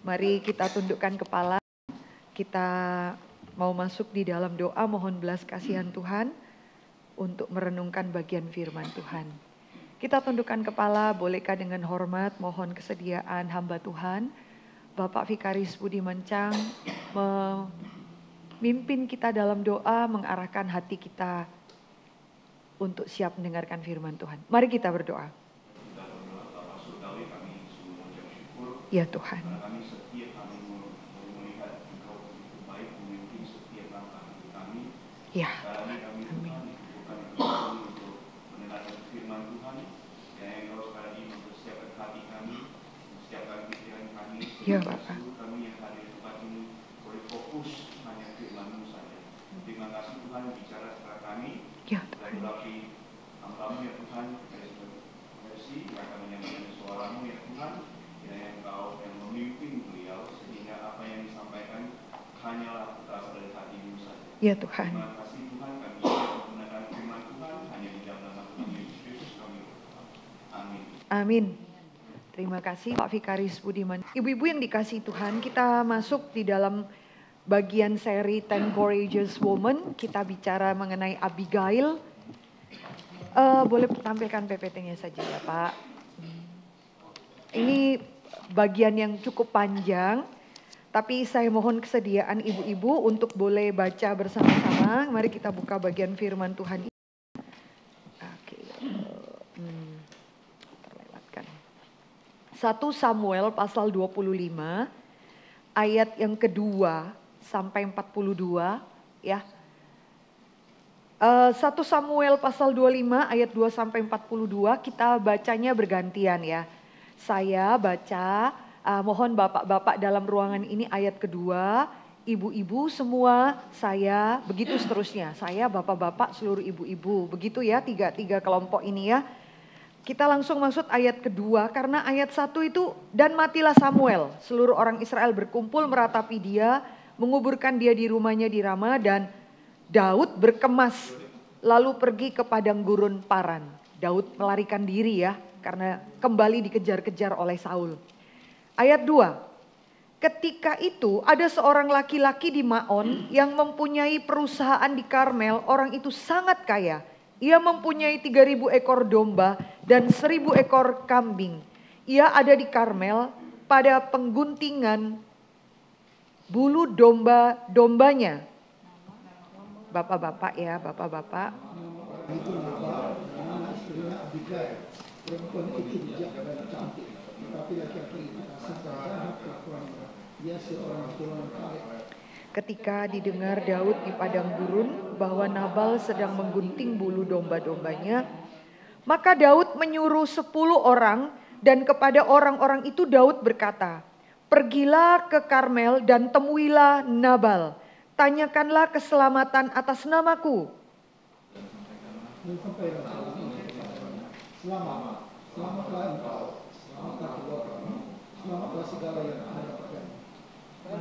Mari kita tundukkan kepala, kita mau masuk di dalam doa mohon belas kasihan Tuhan untuk merenungkan bagian firman Tuhan. Kita tundukkan kepala, bolehkah dengan hormat mohon kesediaan hamba Tuhan, Bapak Vikaris Budi Mancang memimpin kita dalam doa, mengarahkan hati kita untuk siap mendengarkan firman Tuhan. Mari kita berdoa. Ya Tuhan. Ya. Amin. Ya Bapak. Terima kasih Tuhan bicara kepada kami. Ya Tuhan. Hambamu ya Tuhan, mercy akan menyampaikan suaramu ya Tuhan. Kiranya Engkau yang memimpin beliau sehingga apa yang disampaikan hanyalah berasal dari hatimu saja. Ya Tuhan. Terima kasih Tuhan, kami menggunakan firman Tuhan hanya di dalam nama Tuhan Yesus Kristus kami berdoa. Amin. Amin. Terima kasih Pak Vikaris Budiman. Ibu-ibu yang dikasihi Tuhan, kita masuk di dalam bagian seri 10 Courageous Women. Kita bicara mengenai Abigail. Boleh tampilkan PPT-nya saja ya Pak. Ini bagian yang cukup panjang, tapi saya mohon kesediaan ibu-ibu untuk boleh baca bersama-sama. Mari kita buka bagian firman Tuhan. Oke. Terlewatkan. 1 Samuel pasal 25 ayat yang kedua sampai 42 ya. 1 Samuel pasal 25 ayat 2 sampai 42 kita bacanya bergantian ya. Saya baca, mohon bapak-bapak dalam ruangan ini ayat kedua, ibu-ibu semua saya, begitu seterusnya. Saya, bapak-bapak, seluruh ibu-ibu, begitu ya tiga kelompok ini ya. Kita langsung masuk ayat kedua karena ayat 1 itu, dan matilah Samuel, seluruh orang Israel berkumpul meratapi dia, menguburkan dia di rumahnya di Rama, dan Daud berkemas lalu pergi ke padang gurun Paran. Daud melarikan diri ya karena kembali dikejar-kejar oleh Saul. Ayat 2. Ketika itu ada seorang laki-laki di Maon yang mempunyai perusahaan di Karmel. Orang itu sangat kaya. Ia mempunyai 3.000 ekor domba dan 1.000 ekor kambing. Ia ada di Karmel pada pengguntingan bulu domba-dombanya. Bapak-bapak ya, bapak-bapak. Itu Nabal, nama istrinya Abigail. Perempuan itu bijak dan cantik, tetapi laki-laki itu kasar dan jahat kelakuannya. Dia seorang tulang kaya. Ketika didengar Daud di padang gurun bahwa Nabal sedang menggunting bulu domba-dombanya, maka Daud menyuruh 10 orang dan kepada orang-orang itu Daud berkata, "Pergilah ke Karmel dan temuilah Nabal. Tanyakanlah keselamatan atas namaku." Selamatlah engkau, selamatlah keluargamu, selamatlah segala yang Anda pegang.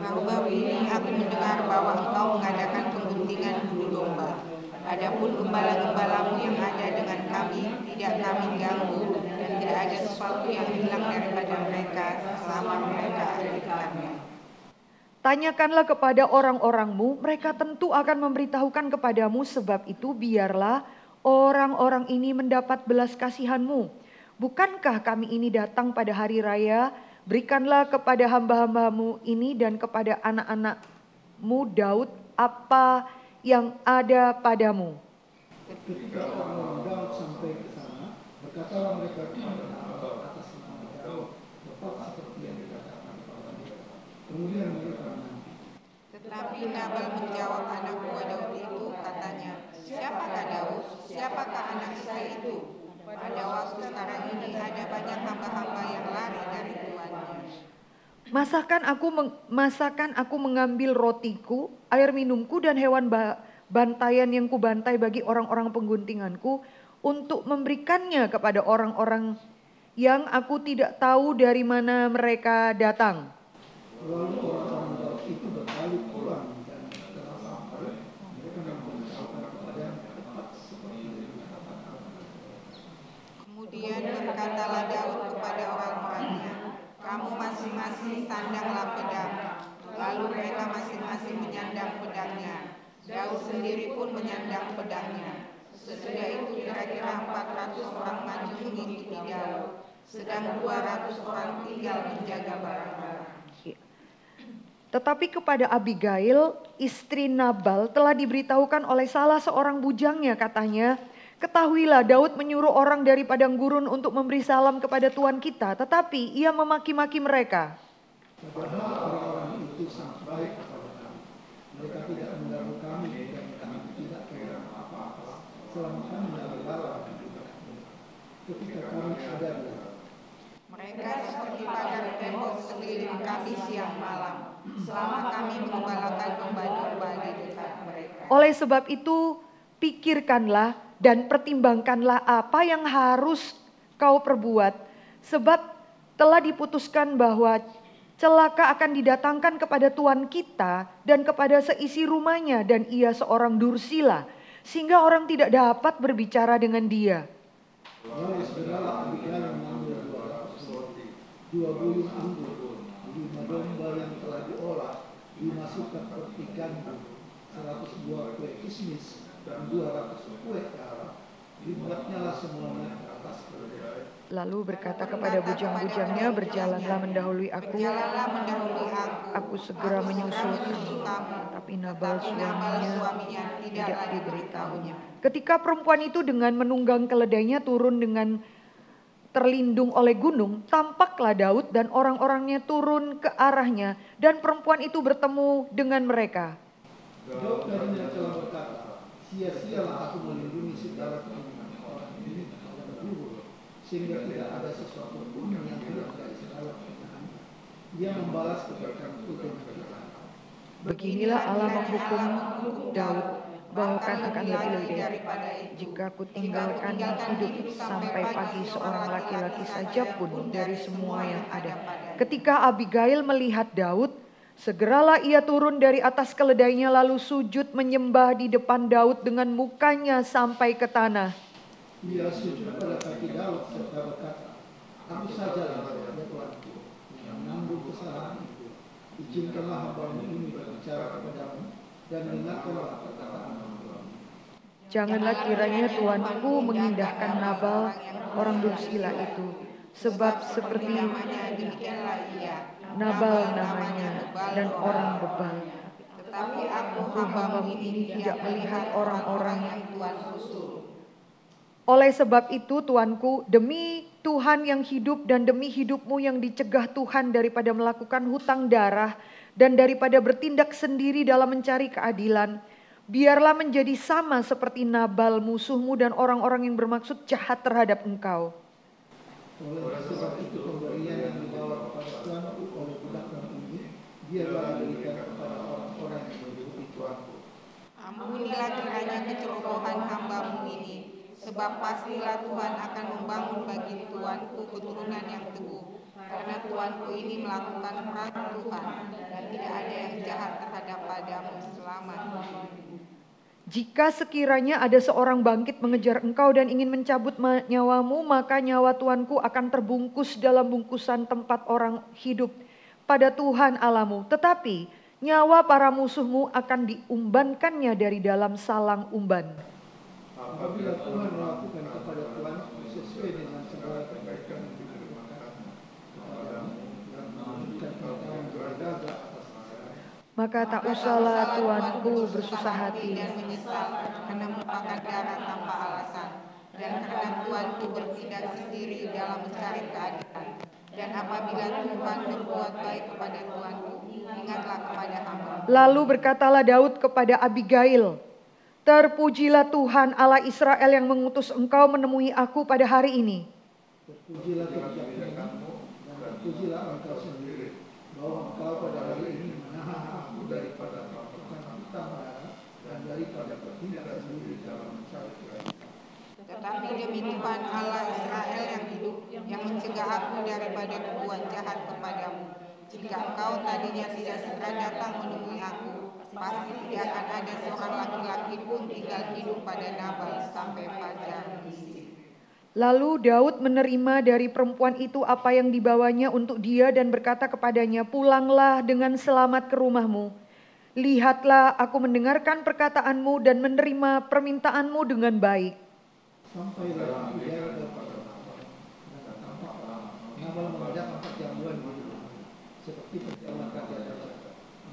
Baru-baru ini aku mendengar bahwa engkau mengadakan pengguntingan bulu domba. Adapun gembala-gembalamu yang ada dengan kami, tidak kami ganggu dan tidak ada sesuatu yang hilang daripada mereka selama mereka ada di Karmel. Tanyakanlah kepada orang-orangmu, mereka tentu akan memberitahukan kepadamu, sebab itu biarlah orang-orang ini mendapat belas kasihanmu. Bukankah kami ini datang pada hari raya? Berikanlah kepada hamba-hambamu ini dan kepada anak-anakmu Daud apa yang ada padamu. Ketika orang Daud sampai ke sana, berkatalah mereka kepada Nabal atas nama Daud, tepat seperti yang dikatakan oleh mereka. Kemudian mereka menanti. Tetapi Nabal menjawab anak buah Daud itu, katanya, "Siapakah Daud? Siapakah anak Isai itu? Pada waktu sekarang ini ada banyak hamba-hamba yang lari dari tuannya. Masakan aku mengambil rotiku, air minumku dan hewan bantaian yang kubantai bagi orang-orang pengguntinganku untuk memberikannya kepada orang-orang yang aku tidak tahu dari mana mereka datang." Lalu orang-orang Daud itu berbalik pulang dan setelah sampai mereka memberitahukan kepada yang tepat seperti yang dikatakan Allah. Kemudian berkatalah Daud kepada orang-orangnya, "Kamu masing-masing sandanglah pedangnya. Daud sendiri pun menyandang pedangnya. Sesudah itu kira-kira 400 orang maju mengikuti Daud, sedang 200 orang tinggal menjaga barang-barang. Tetapi kepada Abigail, istri Nabal, telah diberitahukan oleh salah seorang bujangnya, katanya, "Ketahuilah, Daud menyuruh orang dari padang gurun untuk memberi salam kepada Tuan kita, tetapi ia memaki-maki mereka." Padahal orang-orang itu sangat baik kepada kami. Mereka tidak mengganggu kami dan kami tidak kehilangan apa-apa selama kami dalam dalam ketika kami ada di dalam. Mereka seperti pagar tembok sekeliling kami siang malam, selama kami mengembalakan domba-domba di dekat mereka. Oleh sebab itu, pikirkanlah dan pertimbangkanlah apa yang harus kau perbuat, sebab telah diputuskan bahwa celaka akan didatangkan kepada Tuan kita dan kepada seisi rumahnya, dan ia seorang dursila, sehingga orang tidak dapat berbicara dengan dia. Lalu segeralah Abigail mengambil 2 buyung anggur, 5 domba yang telah diolah, dimasukkan peti gandum, 100 buah kue kismis, dan 200 kue garam. Dibuatnyalah semuanya ke atas keledai. Lalu berkata kepada bujang-bujangnya, "Berjalanlah mendahului aku, aku segera menyusul kamu." Tapi Nabal suaminya tidak diberitahunya. Ketika perempuan itu dengan menunggang keledainya turun dengan terlindung oleh gunung, tampaklah Daud dan orang-orangnya turun ke arahnya, dan perempuan itu bertemu dengan mereka. Daud darinya telah berkata, "Sia-sialah aku melindungi segala kemenangan orang ini kepada dulu, sehingga tidak ada sesuatu pun yang hilang dari segala kemenangan. Ia membalas kebaikanku dengan kejahatan." Beginilah Allah menghukum Daud, bahkan akan lebih jika ku tinggalkan hidup sampai pagi seorang laki-laki saja pun dari semua yang ada. Ketika Abigail melihat Daud, segeralah ia turun dari atas keledainya lalu sujud menyembah di depan Daud dengan mukanya sampai ke tanah. Ia sujud pada kaki Daud serta berkata, "Aku sajalah ya Tuanku yang menanggung kesalahan itu. Izinkanlah hamba-Mu ini berbicara kepadamu dan dengarkanlah perkataan hamba-Mu." Janganlah kiranya Tuanku mengindahkan Nabal, orang dursila itu, sebab seperti Nabal namanya dan orang bebal. Tetapi aku Hamba-Mu ini tidak melihat orang-orang yang Tuhan suruh. Oleh sebab itu Tuanku, demi Tuhan yang hidup dan demi hidupmu yang dicegah Tuhan daripada melakukan hutang darah dan daripada bertindak sendiri dalam mencari keadilan, biarlah menjadi sama seperti Nabal musuhmu dan orang-orang yang bermaksud jahat terhadap engkau. Oleh sebab itu pemberian yang dibawa kepada Tuanku oleh budak ini, biarlah diberikan kepada orang-orang yang mengikuti Tuanku. Ampunilah kiranya kecerobohan hamba-Mu ini, sebab pastilah Tuhan akan membangun bagi Tuanku keturunan yang teguh, karena Tuanku ini melakukan perang Tuhan, dan tidak ada yang jahat terhadap padamu selama-lamanya. Jika sekiranya ada seorang bangkit mengejar engkau dan ingin mencabut nyawamu, maka nyawa Tuanku akan terbungkus dalam bungkusan tempat orang hidup pada Tuhan Allahmu. Tetapi nyawa para musuhmu akan diumbankannya dari dalam salang umban. Apabila Tuhan melakukan kepada Tuanku sesuai dengan segala kebaikan yang diberikan kepadamu dan memberikan pengetahuan beragama atas nasabah, maka tak usahlah Tuanku bersusah hati dan menyesal karena menumpahkan darah tanpa alasan, dan karena Tuanku bertindak sendiri dalam mencari keadilan. Dan apabila Tuhan berbuat baik kepada Tuanku, ingatlah kepada hamba. Lalu berkatalah Daud kepada Abigail, "Terpujilah Tuhan Allah Israel yang mengutus engkau menemui aku pada hari ini. terpujilah kebijaksanaan dan terpujilah engkau sendiri, bahwa engkau pada hari ini menahan aku daripada melakukan hutang darah dan daripada bertindak sendiri dalam mencari keadilan. Tetapi demi Tuhan Allah Israel yang hidup, yang mencegah aku daripada berbuat jahat kepadamu. Jika engkau tadinya tidak segera datang menemui aku, pasti tidak akan ada seorang laki-laki pun tinggal hidup pada Nabal sampai fajar." Lalu Daud menerima dari perempuan itu apa yang dibawanya untuk dia dan berkata kepadanya, "Pulanglah dengan selamat ke rumahmu." Lihatlah, aku mendengarkan perkataanmu dan menerima permintaanmu dengan baik. Sampailah Abigail kepada Nabal, dan tampak Nabal menghadap 4 jamuan gitu, seperti perjalanan di atas.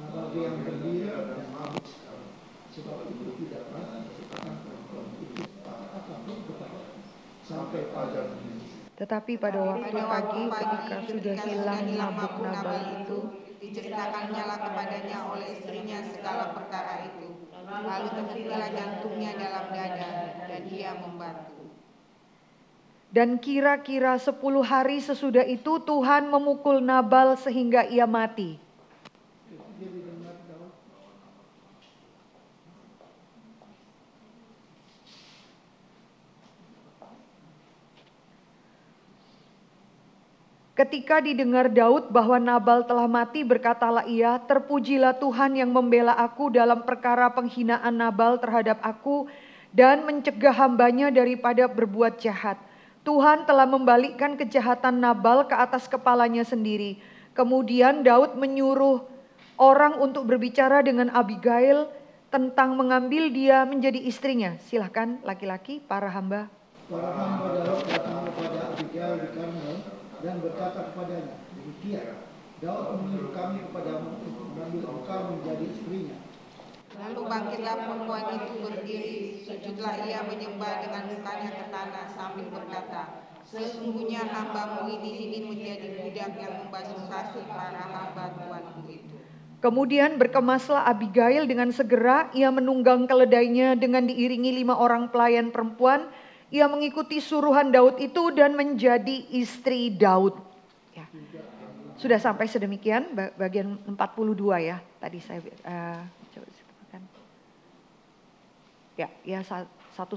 Nabal yang berdiri dan mabuk sekali, sebab itu tidak pernah menciptakan perempuan itu apapun kepada sampai pada Tetapi pada waktu pagi ketika sudah hilang mabuk Nabal itu, diceritakannya lah kepadanya oleh istrinya segala perkara itu. Lalu terhentilah jantungnya dalam dada dan ia membatu. dan kira-kira 10 hari sesudah itu Tuhan memukul Nabal sehingga ia mati. Ketika didengar Daud bahwa Nabal telah mati, berkatalah ia, terpujilah Tuhan yang membela aku dalam perkara penghinaan Nabal terhadap aku dan mencegah hambanya daripada berbuat jahat. Tuhan telah membalikkan kejahatan Nabal ke atas kepalanya sendiri. Kemudian Daud menyuruh orang untuk berbicara dengan Abigail tentang mengambil dia menjadi istrinya. Silahkan laki-laki, para hamba. Para hamba Daud datang kepada Abigail di Karmel dan berkata kepadanya, demikian, Daud menyuruh kami kepadamu untuk mengambil engkau menjadi istrinya. Lalu bangkitlah perempuan itu berdiri, sujudlah ia menyembah dengan mukanya ke tanah sambil berkata, sesungguhnya hambamu ini menjadi budak yang membasuh kaki para hamba Tuanku itu. Kemudian berkemaslah Abigail dengan segera, ia menunggang keledainya dengan diiringi 5 orang pelayan perempuan. Ia mengikuti suruhan Daud itu dan menjadi istri Daud. Ya. Sudah sampai sedemikian bagian 42 ya. Tadi saya coba sebutkan. Ya 1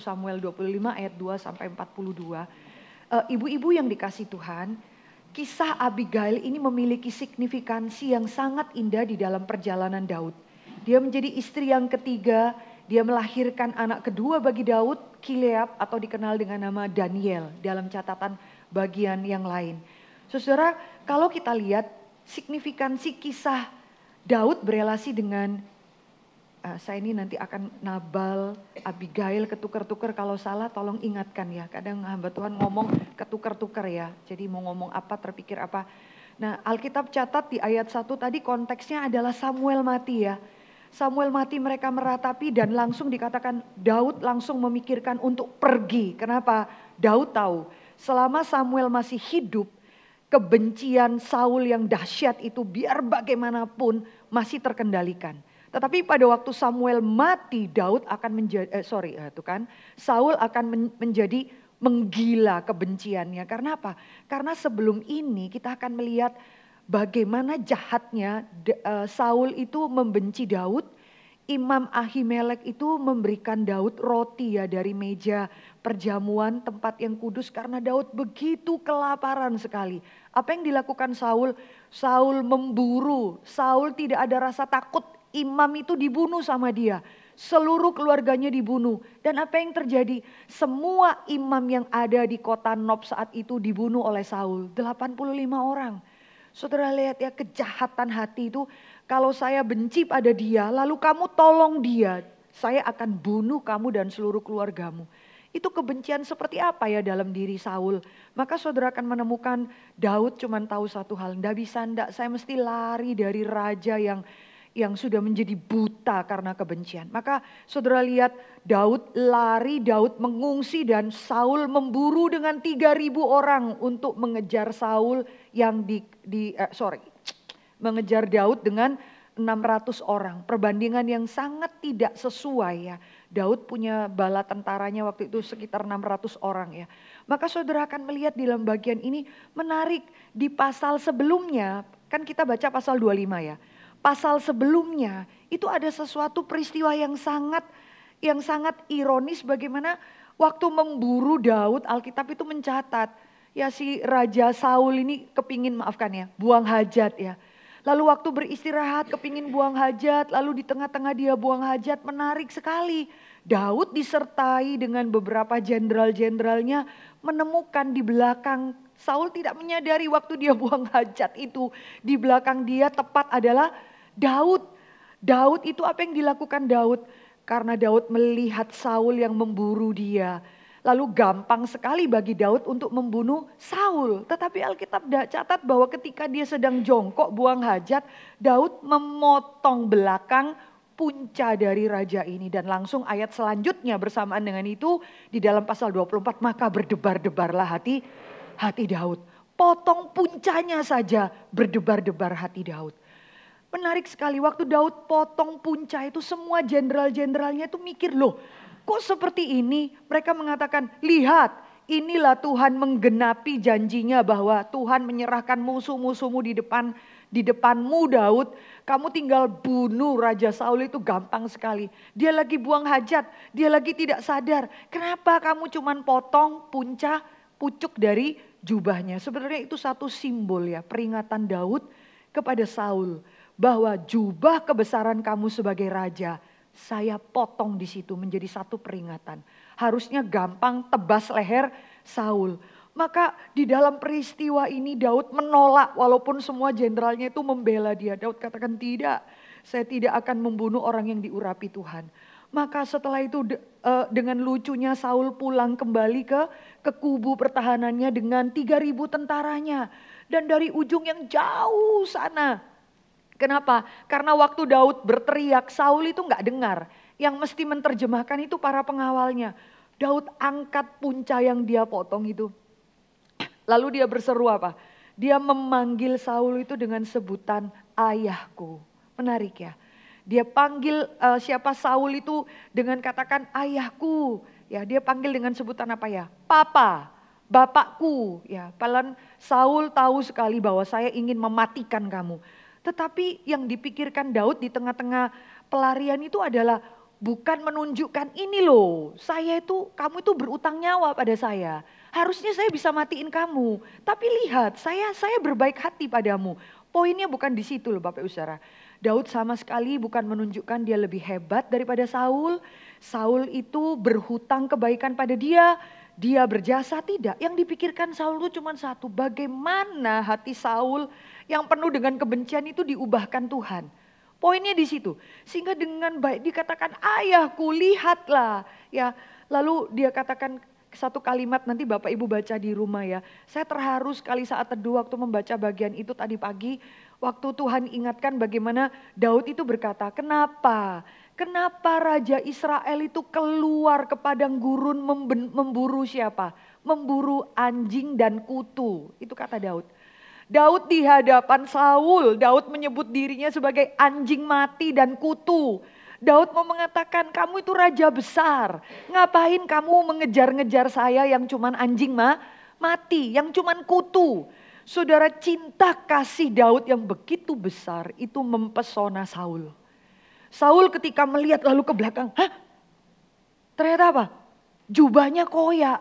Samuel 25 ayat 2 sampai 42. Ibu-ibu yang dikasih Tuhan, kisah Abigail ini memiliki signifikansi yang sangat indah di dalam perjalanan Daud. Dia menjadi istri yang ketiga, dia melahirkan anak kedua bagi Daud, Kileab atau dikenal dengan nama Daniel dalam catatan bagian yang lain. Saudara, kalau kita lihat signifikansi kisah Daud berelasi dengan, saya ini nanti akan Nabal, Abigail ketukar-tukar, kalau salah tolong ingatkan ya. Kadang hamba Tuhan ngomong ketukar-tukar ya, jadi mau ngomong apa terpikir apa. Nah Alkitab catat di ayat 1 tadi konteksnya adalah Samuel mati ya. Samuel mati, mereka meratapi dan langsung dikatakan Daud langsung memikirkan untuk pergi. Kenapa? Daud tahu selama Samuel masih hidup, kebencian Saul yang dahsyat itu biar bagaimanapun masih terkendalikan. Tetapi pada waktu Samuel mati, Daud akan menjadi, Saul akan menjadi menggila kebenciannya. Karena apa? Karena sebelum ini kita akan melihat bagaimana jahatnya Saul itu membenci Daud. Imam Ahimelek itu memberikan Daud roti ya dari meja perjamuan tempat yang kudus karena Daud begitu kelaparan sekali. Apa yang dilakukan Saul? Saul memburu. Saul tidak ada rasa takut. Imam itu dibunuh sama dia. Seluruh keluarganya dibunuh. Dan apa yang terjadi? Semua imam yang ada di kota Nob saat itu dibunuh oleh Saul. 85 orang. Saudara lihat ya, kejahatan hati itu, kalau saya benci pada dia, lalu kamu tolong dia, saya akan bunuh kamu dan seluruh keluargamu. Itu kebencian seperti apa ya dalam diri Saul. Maka saudara akan menemukan Daud cuma tahu satu hal, saya mesti lari dari raja yang sudah menjadi buta karena kebencian. Maka saudara lihat Daud lari, Daud mengungsi dan Saul memburu dengan 3.000 orang untuk mengejar Saul yang mengejar Daud dengan 600 orang. Perbandingan yang sangat tidak sesuai ya. Daud punya bala tentaranya waktu itu sekitar 600 orang ya. Maka saudara akan melihat di dalam bagian ini menarik di pasal sebelumnya. Kan kita baca pasal 25 ya. Pasal sebelumnya itu ada sesuatu peristiwa yang sangat ironis bagaimana waktu memburu Daud, Alkitab itu mencatat ya si Raja Saul ini kepingin buang hajat ya. Lalu waktu beristirahat kepingin buang hajat, lalu di tengah-tengah dia buang hajat, menarik sekali. Daud disertai dengan beberapa jenderal-jenderalnya menemukan di belakang Saul, tidak menyadari waktu dia buang hajat itu di belakang dia tepat adalah Daud. Daud itu apa yang dilakukan Daud? Karena Daud melihat Saul yang memburu dia. Lalu gampang sekali bagi Daud untuk membunuh Saul. Tetapi Alkitab catat bahwa ketika dia sedang jongkok buang hajat, Daud memotong belakang punca dari raja ini. Dan langsung ayat selanjutnya bersamaan dengan itu di dalam pasal 24, maka berdebar-debarlah hati Daud. Potong puncanya saja berdebar-debar hati Daud. Menarik sekali, waktu Daud potong punca itu semua jenderal-jenderalnya itu mikir, loh kok seperti ini? Mereka mengatakan, lihat inilah Tuhan menggenapi janjinya bahwa Tuhan menyerahkan musuh-musuhmu di depanmu Daud. Kamu tinggal bunuh Raja Saul itu gampang sekali. Dia lagi buang hajat, dia lagi tidak sadar. Kenapa kamu cuman potong pucuk dari jubahnya? Sebenarnya itu satu simbol ya, peringatan Daud kepada Saul. Bahwa jubah kebesaran kamu sebagai raja, saya potong di situ menjadi satu peringatan. Harusnya gampang tebas leher Saul. Maka di dalam peristiwa ini Daud menolak walaupun semua jenderalnya itu membela dia. Daud katakan tidak, saya tidak akan membunuh orang yang diurapi Tuhan. Maka setelah itu dengan lucunya Saul pulang kembali ke kubu pertahanannya dengan 3.000 tentaranya. Dan dari ujung yang jauh sana. Kenapa? Karena waktu Daud berteriak, Saul itu nggak dengar. Yang mesti menerjemahkan itu para pengawalnya. Daud angkat punca yang dia potong itu. Lalu dia berseru apa? Dia memanggil Saul itu dengan sebutan ayahku. Menarik ya. Dia panggil siapa Saul itu dengan katakan ayahku. Ya, dia panggil dengan sebutan apa ya? Papa, bapakku. Ya, padahal Saul tahu sekali bahwa saya ingin mematikan kamu. Tetapi yang dipikirkan Daud di tengah-tengah pelarian itu adalah bukan menunjukkan ini loh, kamu itu berutang nyawa pada saya. Harusnya saya bisa matiin kamu. Tapi lihat, saya berbaik hati padamu. Poinnya bukan di situ loh Bapak Ibu Saudara. Daud sama sekali bukan menunjukkan dia lebih hebat daripada Saul. Saul itu berhutang kebaikan pada dia. Dia berjasa, tidak. Yang dipikirkan Saul itu cuma satu. Bagaimana hati Saul yang penuh dengan kebencian itu diubahkan Tuhan. Poinnya di situ. Sehingga dengan baik dikatakan ayahku lihatlah. Ya, lalu dia katakan satu kalimat, nanti Bapak Ibu baca di rumah ya. Saya terharu sekali saat teduh waktu membaca bagian itu tadi pagi. Waktu Tuhan ingatkan bagaimana Daud itu berkata, kenapa Raja Israel itu keluar ke padang gurun memburu siapa? Memburu anjing dan kutu. Itu kata Daud. Daud di hadapan Saul, Daud menyebut dirinya sebagai anjing mati dan kutu. Daud mau mengatakan, kamu itu raja besar. Ngapain kamu mengejar-ngejar saya yang cuman anjing mati, yang cuman kutu. Saudara, cinta kasih Daud yang begitu besar itu mempesona Saul. Saul ketika melihat lalu ke belakang, ternyata apa? Jubahnya koyak.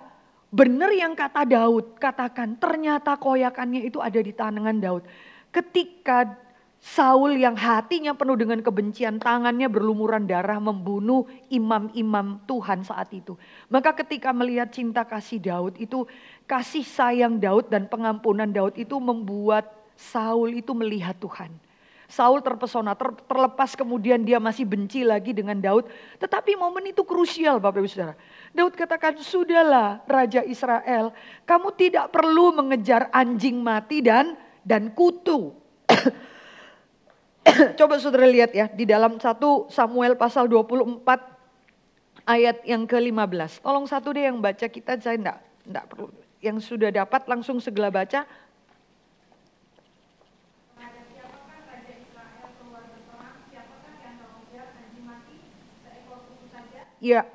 Benar yang kata Daud katakan, ternyata koyakannya itu ada di tangan Daud. Ketika Saul yang hatinya penuh dengan kebencian, tangannya berlumuran darah membunuh imam-imam Tuhan saat itu. Maka ketika melihat cinta kasih Daud itu, kasih sayang Daud dan pengampunan Daud itu membuat Saul itu melihat Tuhan. Saul terpesona, terlepas kemudian dia masih benci lagi dengan Daud. Tetapi momen itu krusial Bapak Ibu Saudara. Daud katakan, sudahlah Raja Israel, kamu tidak perlu mengejar anjing mati dan kutu. Coba saudara lihat ya, di dalam 1 Samuel pasal 24 ayat yang ke-15. Tolong satu deh yang baca, kita saya enggak perlu. Yang sudah dapat langsung segera baca. Ya,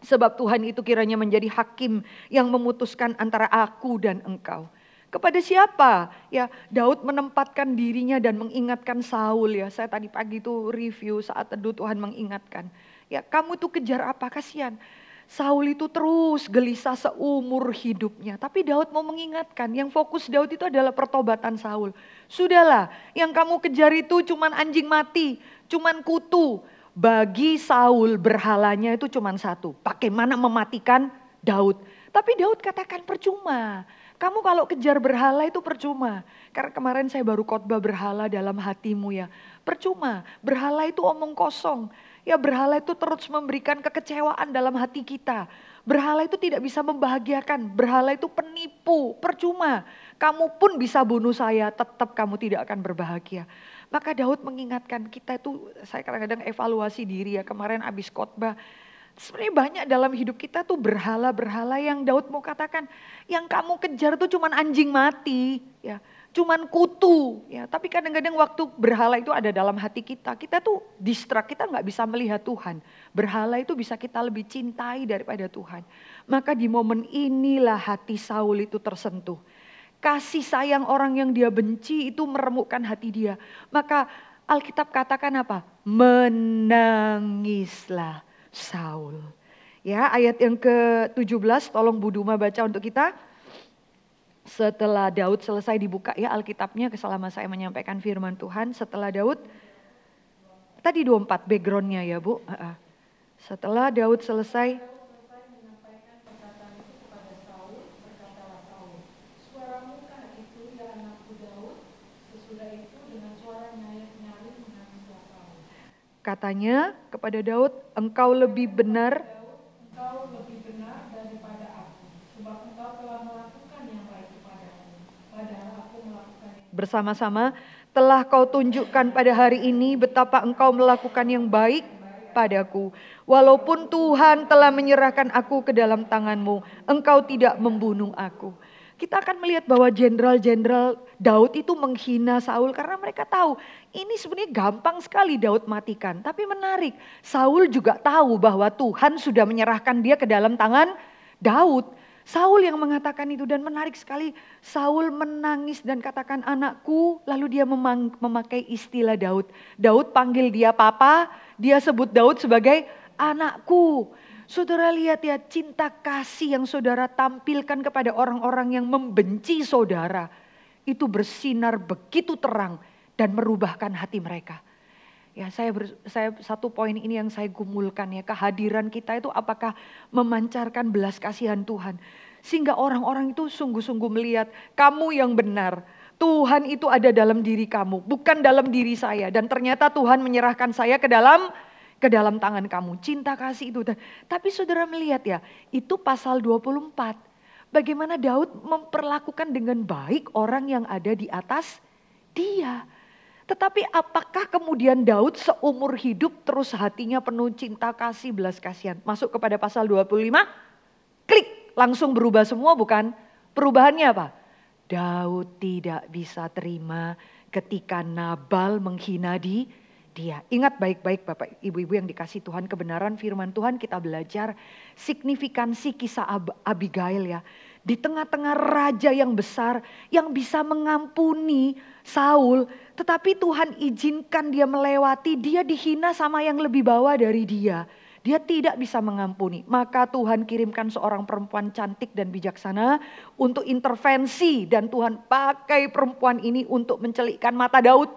sebab Tuhan itu kiranya menjadi hakim yang memutuskan antara aku dan engkau. Kepada siapa? Ya, Daud menempatkan dirinya dan mengingatkan Saul ya. Saya tadi pagi itu review saat teduh Tuhan mengingatkan. Ya, kamu tuh kejar apa? Kasihan. Saul itu terus gelisah seumur hidupnya. Tapi Daud mau mengingatkan, yang fokus Daud itu adalah pertobatan Saul. Sudahlah, yang kamu kejar itu cuman anjing mati, cuman kutu. Bagi Saul berhalanya itu cuman satu, bagaimana mematikan Daud. Tapi Daud katakan percuma. Kamu kalau kejar berhala itu percuma. Karena kemarin saya baru khotbah berhala dalam hatimu ya. Percuma, berhala itu omong kosong. Ya berhala itu terus memberikan kekecewaan dalam hati kita. Berhala itu tidak bisa membahagiakan. Berhala itu penipu, percuma. Kamu pun bisa bunuh saya, tetap kamu tidak akan berbahagia. Maka Daud mengingatkan kita itu, saya kadang-kadang evaluasi diri ya. Kemarin habis khotbah. Sebenarnya banyak dalam hidup kita tuh berhala-berhala yang Daud mau katakan, yang kamu kejar tuh cuman anjing mati, ya, cuman kutu, ya. Tapi kadang-kadang waktu berhala itu ada dalam hati kita tuh distract, kita nggak bisa melihat Tuhan. Berhala itu bisa kita lebih cintai daripada Tuhan. Maka di momen inilah hati Saul itu tersentuh. Kasih sayang orang yang dia benci itu meremukkan hati dia. Maka Alkitab katakan apa? Menangislah Saul. Ya, ayat yang ke-17 tolong Bu Duma baca untuk kita. Setelah Daud selesai dibuka ya Alkitabnya selama saya menyampaikan firman Tuhan. Setelah Daud, tadi 24 backgroundnya ya Bu. Setelah Daud selesai menyampaikan perkataan itu kepada Saul, berkatalah Saul, suaramu kan itu ya anakku Daud, sesudah itu dengan suara nyaring menangislah Saul. Katanya kepada Daud, engkau lebih benar daripada aku, sebab engkau telah melakukan yang baik kepadaku, padahal aku melakukan yang bersama-sama telah kau tunjukkan pada hari ini betapa engkau melakukan yang baik padaku. Walaupun Tuhan telah menyerahkan aku ke dalam tanganmu, engkau tidak membunuh aku. Kita akan melihat bahwa jenderal-jenderal Daud itu menghina Saul karena mereka tahu ini sebenarnya gampang sekali Daud matikan. Tapi menarik, Saul juga tahu bahwa Tuhan sudah menyerahkan dia ke dalam tangan Daud. Saul yang mengatakan itu dan menarik sekali Saul menangis dan katakan anakku, lalu dia memakai istilah Daud. Daud panggil dia papa, dia sebut Daud sebagai anakku. Saudara lihat ya cinta kasih yang saudara tampilkan kepada orang-orang yang membenci saudara. Itu bersinar begitu terang dan merubahkan hati mereka. Ya saya satu poin ini yang saya gumulkan ya. Kehadiran kita itu apakah memancarkan belas kasihan Tuhan. Sehingga orang-orang itu sungguh-sungguh melihat kamu yang benar. Tuhan itu ada dalam diri kamu, bukan dalam diri saya. Dan ternyata Tuhan menyerahkan saya ke dalam tangan kamu. Cinta kasih itu. Tapi saudara melihat ya, itu pasal 24. Bagaimana Daud memperlakukan dengan baik orang yang ada di atas dia. Tetapi apakah kemudian Daud seumur hidup terus hatinya penuh cinta kasih, belas kasihan. Masuk kepada pasal 25, klik langsung berubah semua bukan? Perubahannya apa? Daud tidak bisa terima ketika Nabal menghina dia. Ingat baik-baik Bapak Ibu-Ibu yang dikasih Tuhan, kebenaran firman Tuhan kita belajar signifikansi kisah Abigail ya. Di tengah-tengah raja yang besar yang bisa mengampuni Saul, tetapi Tuhan izinkan dia melewati, dia dihina sama yang lebih bawah dari dia. Dia tidak bisa mengampuni. Maka Tuhan kirimkan seorang perempuan cantik dan bijaksana untuk intervensi. Dan Tuhan pakai perempuan ini untuk mencelikkan mata Daud.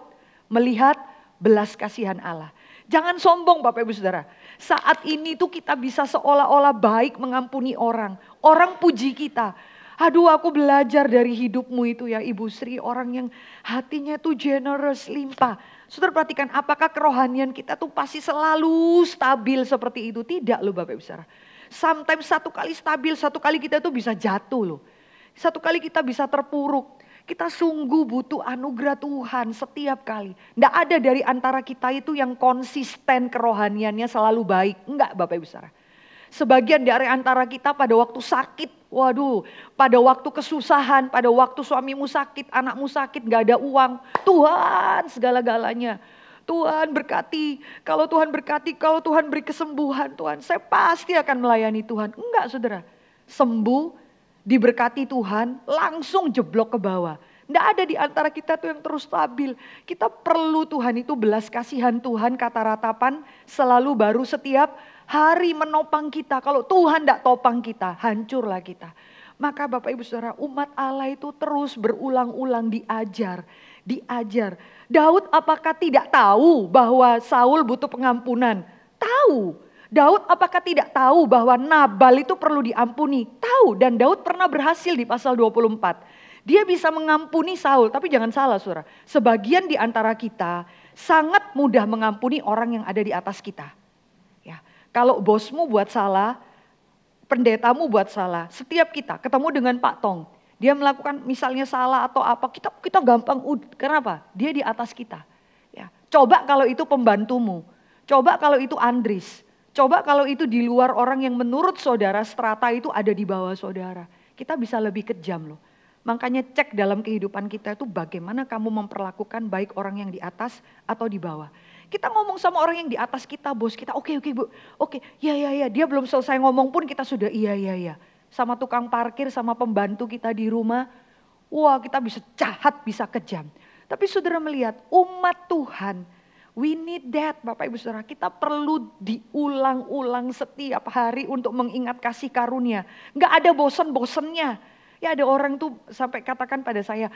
Melihat belas kasihan Allah. Jangan sombong Bapak Ibu Saudara. Saat ini tuh kita bisa seolah-olah baik mengampuni orang. Orang puji kita. Aduh aku belajar dari hidupmu itu ya Ibu Sri. Orang yang hatinya tuh generous, limpah. Saudara perhatikan apakah kerohanian kita tuh pasti selalu stabil seperti itu. Tidak loh Bapak Ibu Saudara. Sometimes satu kali stabil, satu kali kita tuh bisa jatuh loh. Satu kali kita bisa terpuruk. Kita sungguh butuh anugerah Tuhan setiap kali. Tidak ada dari antara kita itu yang konsisten kerohaniannya selalu baik. Enggak Bapak Ibu Saudara. Sebagian dari antara kita pada waktu sakit, waduh, pada waktu kesusahan, pada waktu suamimu sakit, anakmu sakit, gak ada uang. Tuhan segala-galanya. Tuhan berkati, kalau Tuhan beri kesembuhan Tuhan, saya pasti akan melayani Tuhan. Enggak saudara, sembuh, diberkati Tuhan, langsung jeblok ke bawah. Tidak ada di antara kita tuh yang terus stabil. Kita perlu Tuhan itu belas kasihan Tuhan, kata ratapan selalu baru setiap hari menopang kita. Kalau Tuhan tidak topang kita, hancurlah kita. Maka Bapak Ibu Saudara, umat Allah itu terus berulang-ulang diajar. Daud apakah tidak tahu bahwa Saul butuh pengampunan? Tahu. Daud apakah tidak tahu bahwa Nabal itu perlu diampuni? Tahu, dan Daud pernah berhasil di pasal 24. Dia bisa mengampuni Saul, tapi jangan salah saudara. Sebagian di antara kita sangat mudah mengampuni orang yang ada di atas kita. Ya, kalau bosmu buat salah, pendetamu buat salah, setiap kita ketemu dengan Pak Tong, dia melakukan misalnya salah atau apa, kita gampang, kenapa? Dia di atas kita. Ya, coba kalau itu pembantumu, coba kalau itu Andris, coba kalau itu di luar orang yang menurut saudara strata itu ada di bawah saudara. Kita bisa lebih kejam loh. Makanya cek dalam kehidupan kita itu bagaimana kamu memperlakukan baik orang yang di atas atau di bawah. Kita ngomong sama orang yang di atas kita, bos kita, oke bu, oke, ya, dia belum selesai ngomong pun kita sudah iya. Sama tukang parkir, sama pembantu kita di rumah, wah kita bisa jahat, bisa kejam. Tapi saudara melihat umat Tuhan, we need that Bapak Ibu Saudara. Kita perlu diulang-ulang setiap hari untuk mengingat kasih karunia. Gak ada bosan-bosannya. Ya ada orang tuh sampai katakan pada saya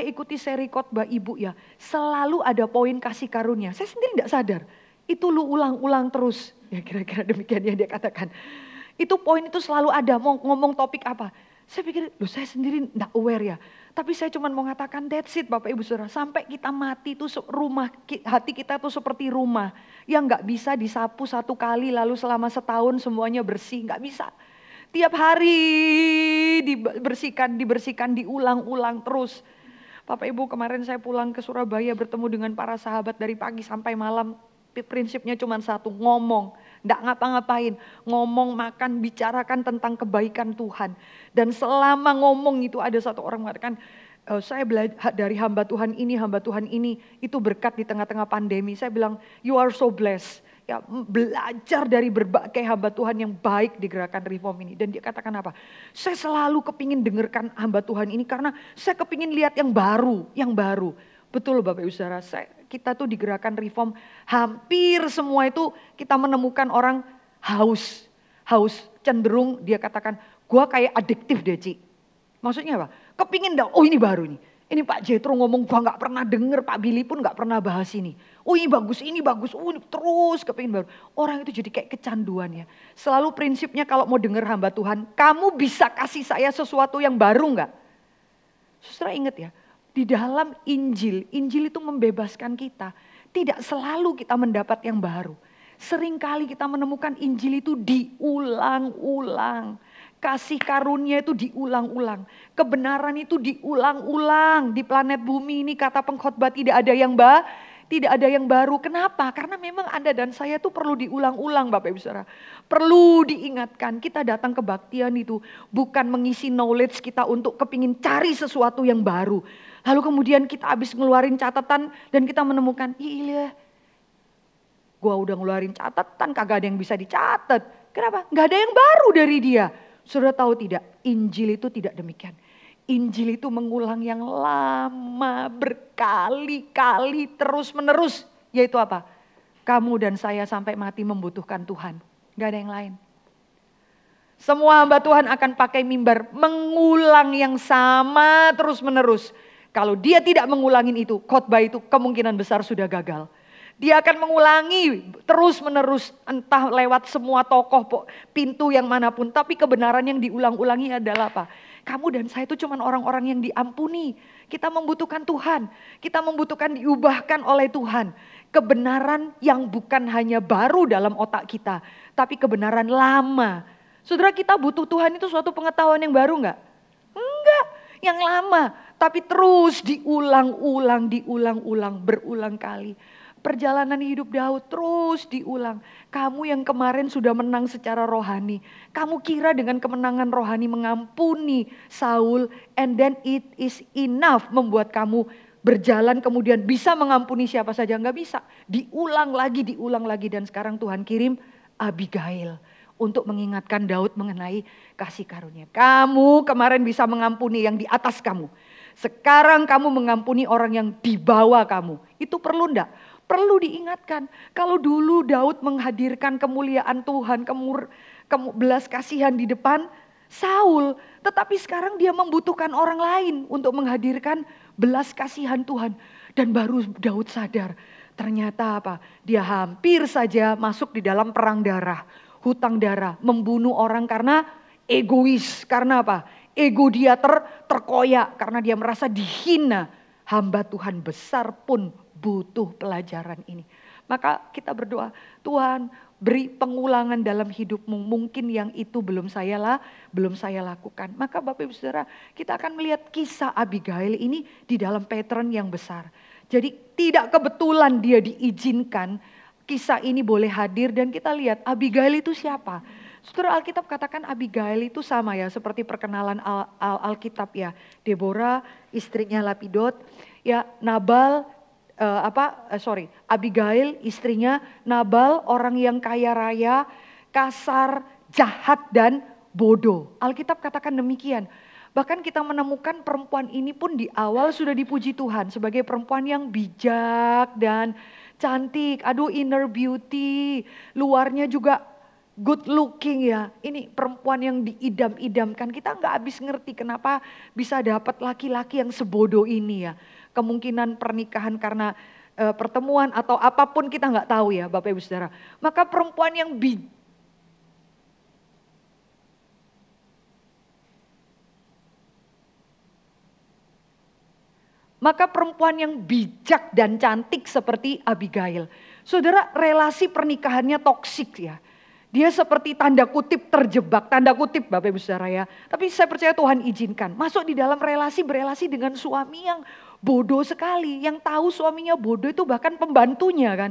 ikuti seri khotbah ibu ya. Selalu ada poin kasih karunia. Saya sendiri gak sadar. Itu lu ulang-ulang terus. Ya kira-kira demikian yang dia katakan. Itu poin itu selalu ada, mau ngomong topik apa. Saya pikir, loh saya sendiri gak aware ya. Tapi saya cuma mau mengatakan that's it Bapak Ibu Saudara. Sampai kita mati tuh hati kita tuh seperti rumah. Yang gak bisa disapu satu kali lalu selama setahun semuanya bersih. Gak bisa. Tiap hari dibersihkan, diulang-ulang terus. Bapak Ibu kemarin saya pulang ke Surabaya bertemu dengan para sahabat dari pagi sampai malam. Prinsipnya cuma satu, ngomong. Nggak ngapa-ngapain, ngomong, makan, bicarakan tentang kebaikan Tuhan. Dan selama ngomong itu ada satu orang mengatakan, saya belajar dari hamba Tuhan ini, itu berkat di tengah-tengah pandemi. Saya bilang, you are so blessed. Ya, belajar dari berbagai hamba Tuhan yang baik di gerakan Reform ini. Dan dia katakan apa? Saya selalu kepingin dengarkan hamba Tuhan ini karena saya kepingin lihat yang baru. Betul Bapak Ibu Saudara, kita tuh di gerakan Reform hampir semua itu kita menemukan orang haus. Cenderung dia katakan, gua kayak adiktif deh Ci. Maksudnya apa? Kepingin dah, oh ini baru nih. Ini Pak Jetro ngomong gua gak pernah denger, Pak Billy pun gak pernah bahas ini. Oh ini bagus, ini terus kepingin baru. Orang itu jadi kayak kecanduan ya. Selalu prinsipnya kalau mau denger hamba Tuhan, kamu bisa kasih saya sesuatu yang baru gak? Saudara ingat ya, di dalam Injil itu membebaskan kita. Tidak selalu kita mendapat yang baru. Seringkali kita menemukan Injil itu diulang-ulang. Kasih karunia itu diulang-ulang. Kebenaran itu diulang-ulang. Di planet bumi ini kata pengkhotbah tidak ada yang baru. Kenapa? Karena memang Anda dan saya itu perlu diulang-ulang Bapak Ibu Saudara. Perlu diingatkan, kita datang kebaktian itu bukan mengisi knowledge kita untuk kepingin cari sesuatu yang baru. Lalu kemudian kita habis ngeluarin catatan dan kita menemukan, iya gua udah ngeluarin catatan kagak ada yang bisa dicatat. Kenapa? Gak ada yang baru dari dia. Saudara tahu tidak, Injil itu tidak demikian. Injil itu mengulang yang lama, berkali-kali, terus-menerus. Yaitu apa? Kamu dan saya sampai mati membutuhkan Tuhan. Gak ada yang lain. Semua hamba Tuhan akan pakai mimbar, mengulang yang sama terus-menerus. Kalau dia tidak mengulangin itu, khotbah itu kemungkinan besar sudah gagal. Dia akan mengulangi terus-menerus entah lewat semua tokoh pintu yang manapun. Tapi kebenaran yang diulang-ulangi adalah apa? Kamu dan saya itu cuma orang-orang yang diampuni. Kita membutuhkan Tuhan. Kita membutuhkan diubahkan oleh Tuhan. Kebenaran yang bukan hanya baru dalam otak kita. Tapi kebenaran lama. Saudara kita butuh Tuhan itu suatu pengetahuan yang baru enggak? Enggak. Yang lama. Tapi terus diulang-ulang, berulang kali. Perjalanan hidup Daud terus diulang. Kamu yang kemarin sudah menang secara rohani. Kamu kira dengan kemenangan rohani mengampuni Saul. And then it is enough membuat kamu berjalan kemudian bisa mengampuni siapa saja. Enggak bisa. Diulang lagi. Dan sekarang Tuhan kirim Abigail. Untuk mengingatkan Daud mengenai kasih karunia. Kamu kemarin bisa mengampuni yang di atas kamu. Sekarang kamu mengampuni orang yang di bawah kamu. Itu perlu enggak? Perlu diingatkan, kalau dulu Daud menghadirkan kemuliaan Tuhan, belas kasihan di depan Saul. Tetapi sekarang dia membutuhkan orang lain untuk menghadirkan belas kasihan Tuhan. Dan baru Daud sadar, ternyata apa? Dia hampir saja masuk di dalam perang darah, hutang darah, membunuh orang karena egois. Karena apa? Ego dia terkoyak karena dia merasa dihina. Hamba Tuhan besar pun butuh pelajaran ini. Maka kita berdoa, Tuhan beri pengulangan dalam hidupmu. Mungkin yang itu belum saya lakukan. Maka Bapak Ibu Saudara, kita akan melihat kisah Abigail ini di dalam pattern yang besar. Jadi tidak kebetulan dia diizinkan kisah ini boleh hadir, dan kita lihat Abigail itu siapa. Saudara, Alkitab katakan Abigail itu sama ya seperti perkenalan Alkitab ya. Deborah istrinya Lapidot, ya Nabal Abigail istrinya Nabal, orang yang kaya raya, kasar, jahat dan bodoh. Alkitab katakan demikian. Bahkan kita menemukan perempuan ini pun di awal sudah dipuji Tuhan sebagai perempuan yang bijak dan cantik. Aduh, inner beauty, luarnya juga good looking ya. Ini perempuan yang diidam-idamkan. Kita nggak habis ngerti kenapa bisa dapat laki-laki yang sebodoh ini ya. Kemungkinan pernikahan karena pertemuan atau apapun kita nggak tahu ya Bapak Ibu Saudara. Maka perempuan yang bijak dan cantik seperti Abigail. Saudara, relasi pernikahannya toksik ya. Dia seperti tanda kutip terjebak, tanda kutip Bapak Ibu Saudara ya. Tapi saya percaya Tuhan izinkan. Masuk di dalam berelasi dengan suami yang bodoh sekali. Yang tahu suaminya bodoh itu bahkan pembantunya kan.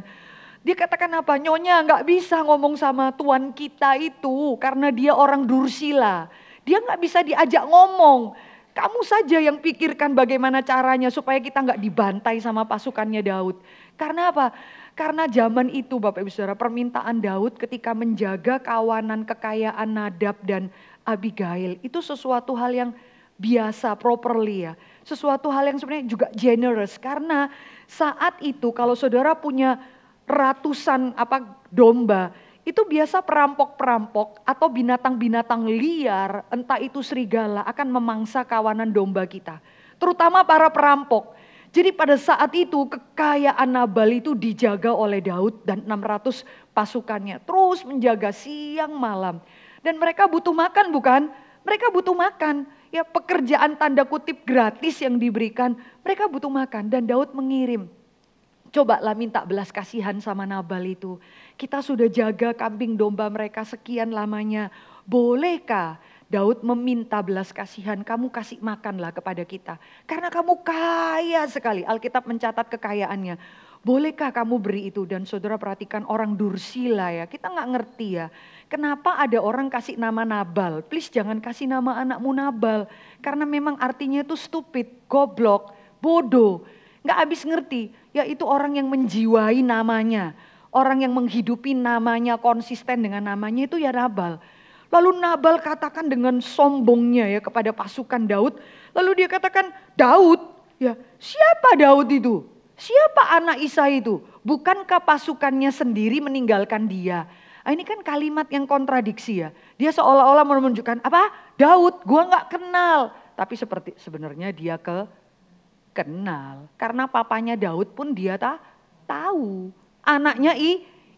Dia katakan apa? Nyonya nggak bisa ngomong sama tuan kita itu karena dia orang Dursila. Dia nggak bisa diajak ngomong. Kamu saja yang pikirkan bagaimana caranya supaya kita nggak dibantai sama pasukannya Daud. Karena apa? Karena zaman itu Bapak Ibu Saudara, permintaan Daud ketika menjaga kawanan kekayaan Nadab dan Abigail itu sesuatu hal yang biasa, properly ya. Sesuatu hal yang sebenarnya juga generous. Karena saat itu kalau saudara punya ratusan domba, itu biasa perampok-perampok atau binatang-binatang liar, entah itu serigala, akan memangsa kawanan domba kita. Terutama para perampok. Jadi pada saat itu kekayaan Nabal itu dijaga oleh Daud dan 600 pasukannya. Terus menjaga siang malam. Dan mereka butuh makan bukan? Mereka butuh makan. Ya, pekerjaan tanda kutip gratis yang diberikan. Mereka butuh makan dan Daud mengirim. Cobalah minta belas kasihan sama Nabal itu. Kita sudah jaga kambing domba mereka sekian lamanya. Bolehkah Daud meminta belas kasihan, kamu kasih makanlah kepada kita. Karena kamu kaya sekali. Alkitab mencatat kekayaannya. Bolehkah kamu beri itu? Dan saudara perhatikan orang Dursila ya. Kita gak ngerti ya. Kenapa ada orang kasih nama Nabal? Please jangan kasih nama anakmu Nabal. Karena memang artinya itu stupid, goblok, bodoh. Gak habis ngerti. Yaitu orang yang menjiwai namanya. Orang yang menghidupi namanya, konsisten dengan namanya itu ya Nabal. Lalu Nabal katakan dengan sombongnya ya kepada pasukan Daud. Lalu dia katakan, Daud, ya siapa Daud itu? Siapa anak Isai itu? Bukankah pasukannya sendiri meninggalkan dia? Nah, ini kan kalimat yang kontradiksi ya. Dia seolah-olah menunjukkan, apa? Daud, gua gak kenal. Tapi sebenarnya dia kenal. Karena papanya Daud pun dia tahu. Anaknya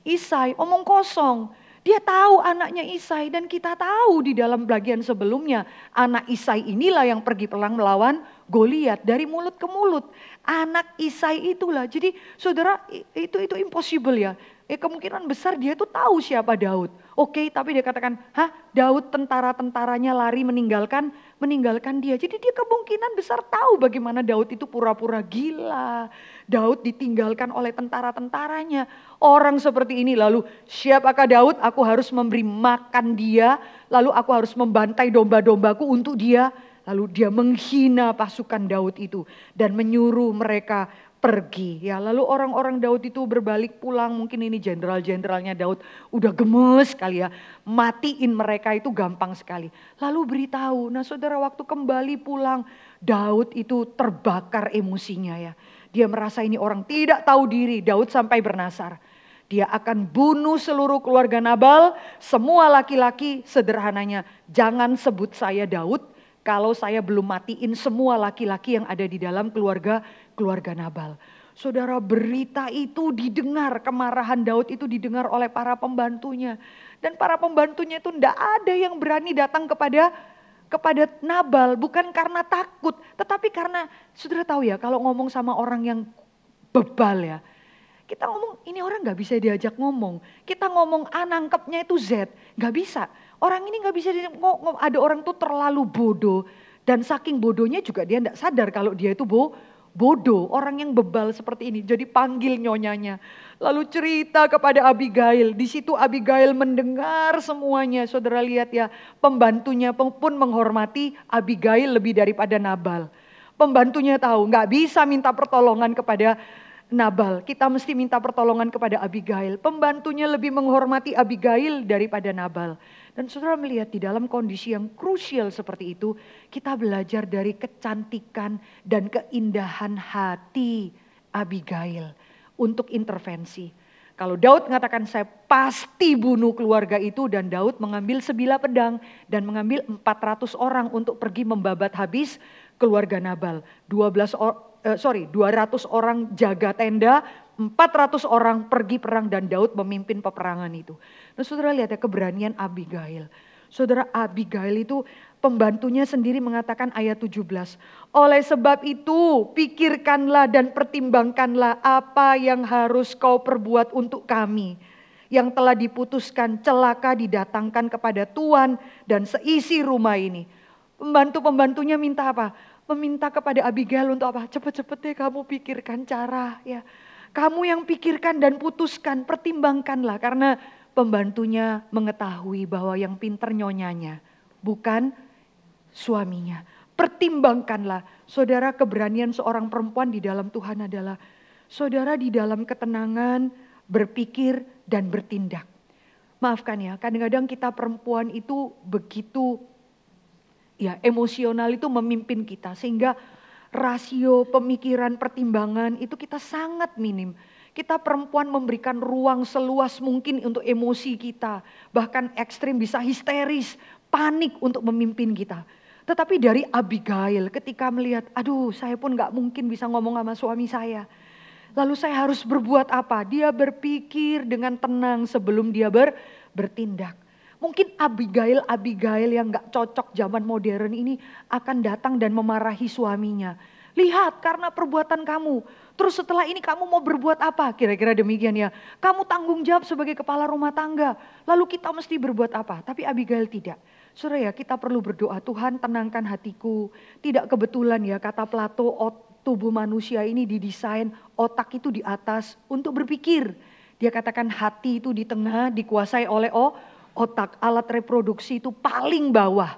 Isai, omong kosong. Dia tahu anaknya Isai dan kita tahu di dalam bagian sebelumnya. Anak Isai inilah yang pergi perang melawan Goliat dari mulut ke mulut. Anak Isai itulah. Jadi saudara itu impossible ya. Kemungkinan besar dia tuh tahu siapa Daud. Oke, tapi dia katakan, Daud tentara-tentaranya lari meninggalkan dia. Jadi dia kemungkinan besar tahu bagaimana Daud itu pura-pura gila. Daud ditinggalkan oleh tentara-tentaranya. Orang seperti ini lalu siapakah Daud? Aku harus memberi makan dia. Lalu aku harus membantai domba-dombaku untuk dia. Lalu dia menghina pasukan Daud itu. Dan menyuruh mereka pergi. Ya, lalu orang-orang Daud itu berbalik pulang. Mungkin ini jenderal-jenderalnya Daud udah gemes kali ya. Matiin mereka itu gampang sekali. Lalu beritahu. Nah saudara, waktu kembali pulang, Daud itu terbakar emosinya ya. Dia merasa ini orang tidak tahu diri. Daud sampai bernasar. Dia akan bunuh seluruh keluarga Nabal. Semua laki-laki, sederhananya, jangan sebut saya Daud kalau saya belum matiin semua laki-laki yang ada di dalam keluarga Nabal. Saudara, berita itu didengar, kemarahan Daud itu didengar oleh para pembantunya. Dan para pembantunya itu tidak ada yang berani datang kepada Nabal. Bukan karena takut, tetapi karena saudara tahu ya, kalau ngomong sama orang yang bebal ya. Kita ngomong ini orang gak bisa diajak ngomong. Kita ngomong A nangkepnya itu Z. Gak bisa. Orang ini gak bisa ngomong. Ada orang tuh terlalu bodoh. Dan saking bodohnya juga dia gak sadar kalau dia itu bodoh. Orang yang bebal seperti ini. Jadi panggil nyonyanya. Lalu cerita kepada Abigail. Di situ Abigail mendengar semuanya. Saudara lihat ya. Pembantunya pun menghormati Abigail lebih daripada Nabal. Pembantunya tahu gak bisa minta pertolongan kepada Nabal, kita mesti minta pertolongan kepada Abigail. Pembantunya lebih menghormati Abigail daripada Nabal. Dan saudara melihat di dalam kondisi yang krusial seperti itu, kita belajar dari kecantikan dan keindahan hati Abigail untuk intervensi. Kalau Daud mengatakan saya pasti bunuh keluarga itu, dan Daud mengambil sebilah pedang dan mengambil 400 orang untuk pergi membabat habis keluarga Nabal. 200 orang jaga tenda, 400 orang pergi perang dan Daud memimpin peperangan itu. Nah saudara lihat ya keberanian Abigail. Saudara, Abigail itu pembantunya sendiri mengatakan ayat 17. Oleh sebab itu pikirkanlah dan pertimbangkanlah apa yang harus kau perbuat untuk kami. Yang telah diputuskan celaka didatangkan kepada Tuan dan seisi rumah ini. Pembantu-pembantunya minta apa? Meminta kepada Abigail untuk apa? Cepet-cepet deh kamu pikirkan cara ya. Kamu yang pikirkan dan putuskan, pertimbangkanlah. Karena pembantunya mengetahui bahwa yang pinter nyonyanya, bukan suaminya. Pertimbangkanlah. Saudara, keberanian seorang perempuan di dalam Tuhan adalah saudara di dalam ketenangan, berpikir dan bertindak. Maafkan ya, kadang-kadang kita perempuan itu begitu ya, emosional itu memimpin kita sehingga rasio pemikiran pertimbangan itu kita sangat minim. Kita perempuan memberikan ruang seluas mungkin untuk emosi kita. Bahkan ekstrim bisa histeris, panik untuk memimpin kita. Tetapi dari Abigail ketika melihat, aduh saya pun gak mungkin bisa ngomong sama suami saya. Lalu saya harus berbuat apa? Dia berpikir dengan tenang sebelum dia bertindak. Mungkin Abigail yang gak cocok zaman modern ini akan datang dan memarahi suaminya. Lihat karena perbuatan kamu. Terus setelah ini kamu mau berbuat apa? Kira-kira demikian ya. Kamu tanggung jawab sebagai kepala rumah tangga. Lalu kita mesti berbuat apa? Tapi Abigail tidak. Saudara ya, kita perlu berdoa, Tuhan tenangkan hatiku. Tidak kebetulan ya kata Plato, tubuh manusia ini didesain otak itu di atas untuk berpikir. Dia katakan hati itu di tengah dikuasai oleh otak. Alat reproduksi itu paling bawah.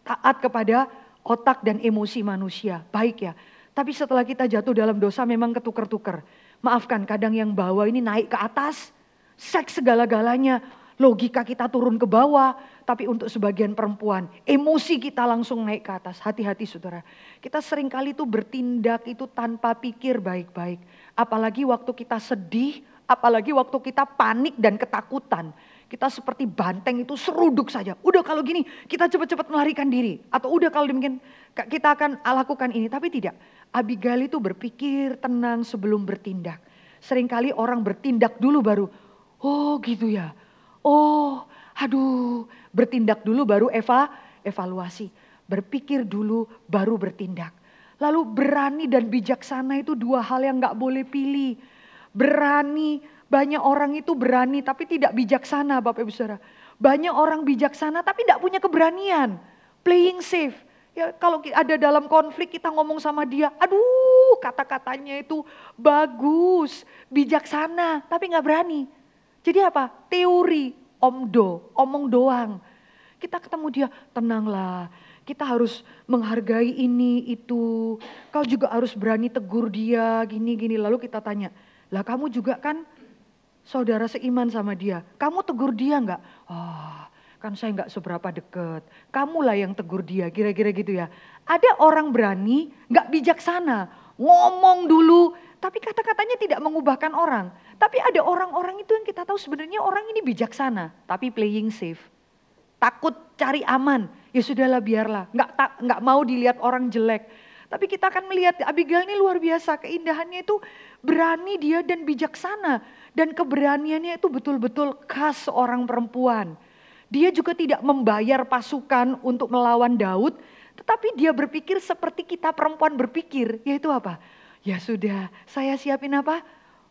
Taat kepada otak dan emosi manusia. Baik ya. Tapi setelah kita jatuh dalam dosa memang ketuker-tuker. Maafkan, kadang yang bawah ini naik ke atas. Seks segala-galanya. Logika kita turun ke bawah. Tapi untuk sebagian perempuan, emosi kita langsung naik ke atas. Hati-hati saudara. Kita seringkali tuh bertindak itu tanpa pikir baik-baik. Apalagi waktu kita sedih. Apalagi waktu kita panik dan ketakutan. Kita seperti banteng itu seruduk saja. Udah kalau gini kita cepat-cepat melarikan diri. Atau udah kalau demikian kita akan lakukan ini. Tapi tidak. Abigail itu berpikir tenang sebelum bertindak. Seringkali orang bertindak dulu baru. Oh gitu ya. Oh aduh. Bertindak dulu baru evaluasi. Berpikir dulu baru bertindak. Lalu berani dan bijaksana itu dua hal yang gak boleh pilih. Berani. Banyak orang itu berani tapi tidak bijaksana Bapak Ibu Saudara. Banyak orang bijaksana tapi tidak punya keberanian. Playing safe. Ya, kalau ada dalam konflik kita ngomong sama dia. Aduh kata-katanya itu bagus. Bijaksana tapi gak berani. Jadi apa? Teori. Omong doang. Kita ketemu dia, tenanglah. Kita harus menghargai ini itu. Kau juga harus berani tegur dia gini-gini. Lalu kita tanya. Lah kamu juga kan saudara seiman sama dia. Kamu tegur dia enggak? Oh, kan saya enggak seberapa deket. Kamulah yang tegur dia, kira-kira gitu ya. Ada orang berani, enggak bijaksana. Ngomong dulu, tapi kata-katanya tidak mengubahkan orang. Tapi ada orang-orang itu yang kita tahu sebenarnya orang ini bijaksana. Tapi playing safe. Takut cari aman. Ya sudahlah biarlah. Enggak mau dilihat orang jelek. Tapi kita akan melihat Abigail ini luar biasa. Keindahannya itu berani dia dan bijaksana. Dan keberaniannya itu betul-betul khas seorang perempuan. Dia juga tidak membayar pasukan untuk melawan Daud. Tetapi dia berpikir seperti kita perempuan berpikir. Yaitu apa? Ya sudah, saya siapin apa?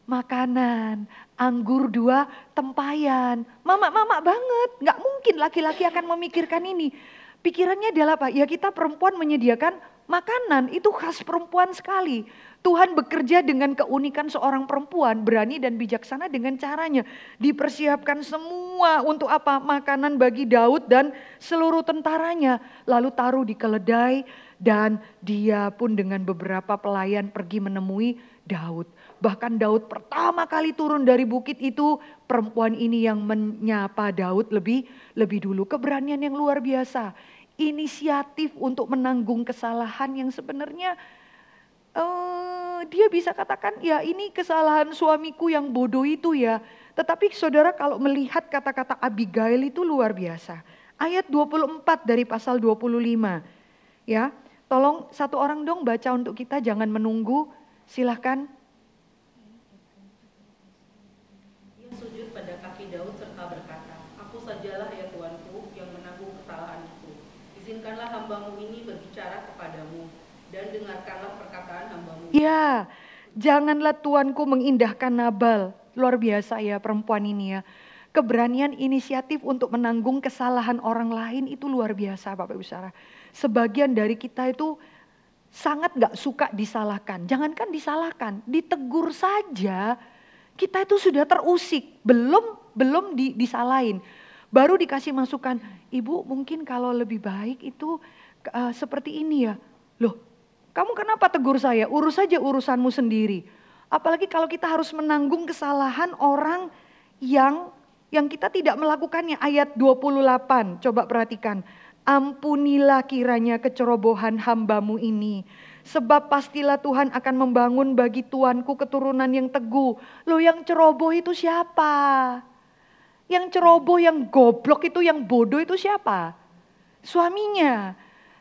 Makanan, anggur 2 tempayan. Mama banget, gak mungkin laki-laki akan memikirkan ini. Pikirannya adalah apa? Ya kita perempuan menyediakan makanan, itu khas perempuan sekali. Tuhan bekerja dengan keunikan seorang perempuan, berani dan bijaksana dengan caranya. Dipersiapkan semua untuk apa? Makanan bagi Daud dan seluruh tentaranya. Lalu taruh di keledai dan dia pun dengan beberapa pelayan pergi menemui Daud. Bahkan Daud pertama kali turun dari bukit itu, perempuan ini yang menyapa Daud lebih dulu. Keberanian yang luar biasa. Inisiatif untuk menanggung kesalahan yang sebenarnya dia bisa katakan ya ini kesalahan suamiku yang bodoh itu ya. Tetapi saudara kalau melihat kata-kata Abigail itu luar biasa. Ayat 24 dari pasal 25. Ya, tolong satu orang dong baca untuk kita, jangan menunggu. Silahkan. Sujud pada kaki Daud serta berkata, "Aku sajalah ya Tuanku yang menanggung kesalahanku. Izinkanlah hambamu ini berbicara kepadamu dan dengarkanlah perkataan hambamu." Ya, janganlah Tuanku mengindahkan Nabal. Luar biasa ya perempuan ini ya. Keberanian inisiatif untuk menanggung kesalahan orang lain itu luar biasa Bapak Ibu Saudara. Sebagian dari kita itu sangat gak suka disalahkan. Jangankan disalahkan, ditegur saja. Kita itu sudah terusik, belum disalahin. Baru dikasih masukan, Ibu mungkin kalau lebih baik itu seperti ini ya. Loh, kamu kenapa tegur saya? Urus saja urusanmu sendiri. Apalagi kalau kita harus menanggung kesalahan orang yang kita tidak melakukannya. Ayat 28, coba perhatikan. Ampunilah kiranya kecerobohan hambamu ini. Sebab pastilah Tuhan akan membangun bagi tuanku keturunan yang teguh. Loh yang ceroboh itu siapa? Yang ceroboh, yang goblok itu, yang bodoh itu siapa? Suaminya.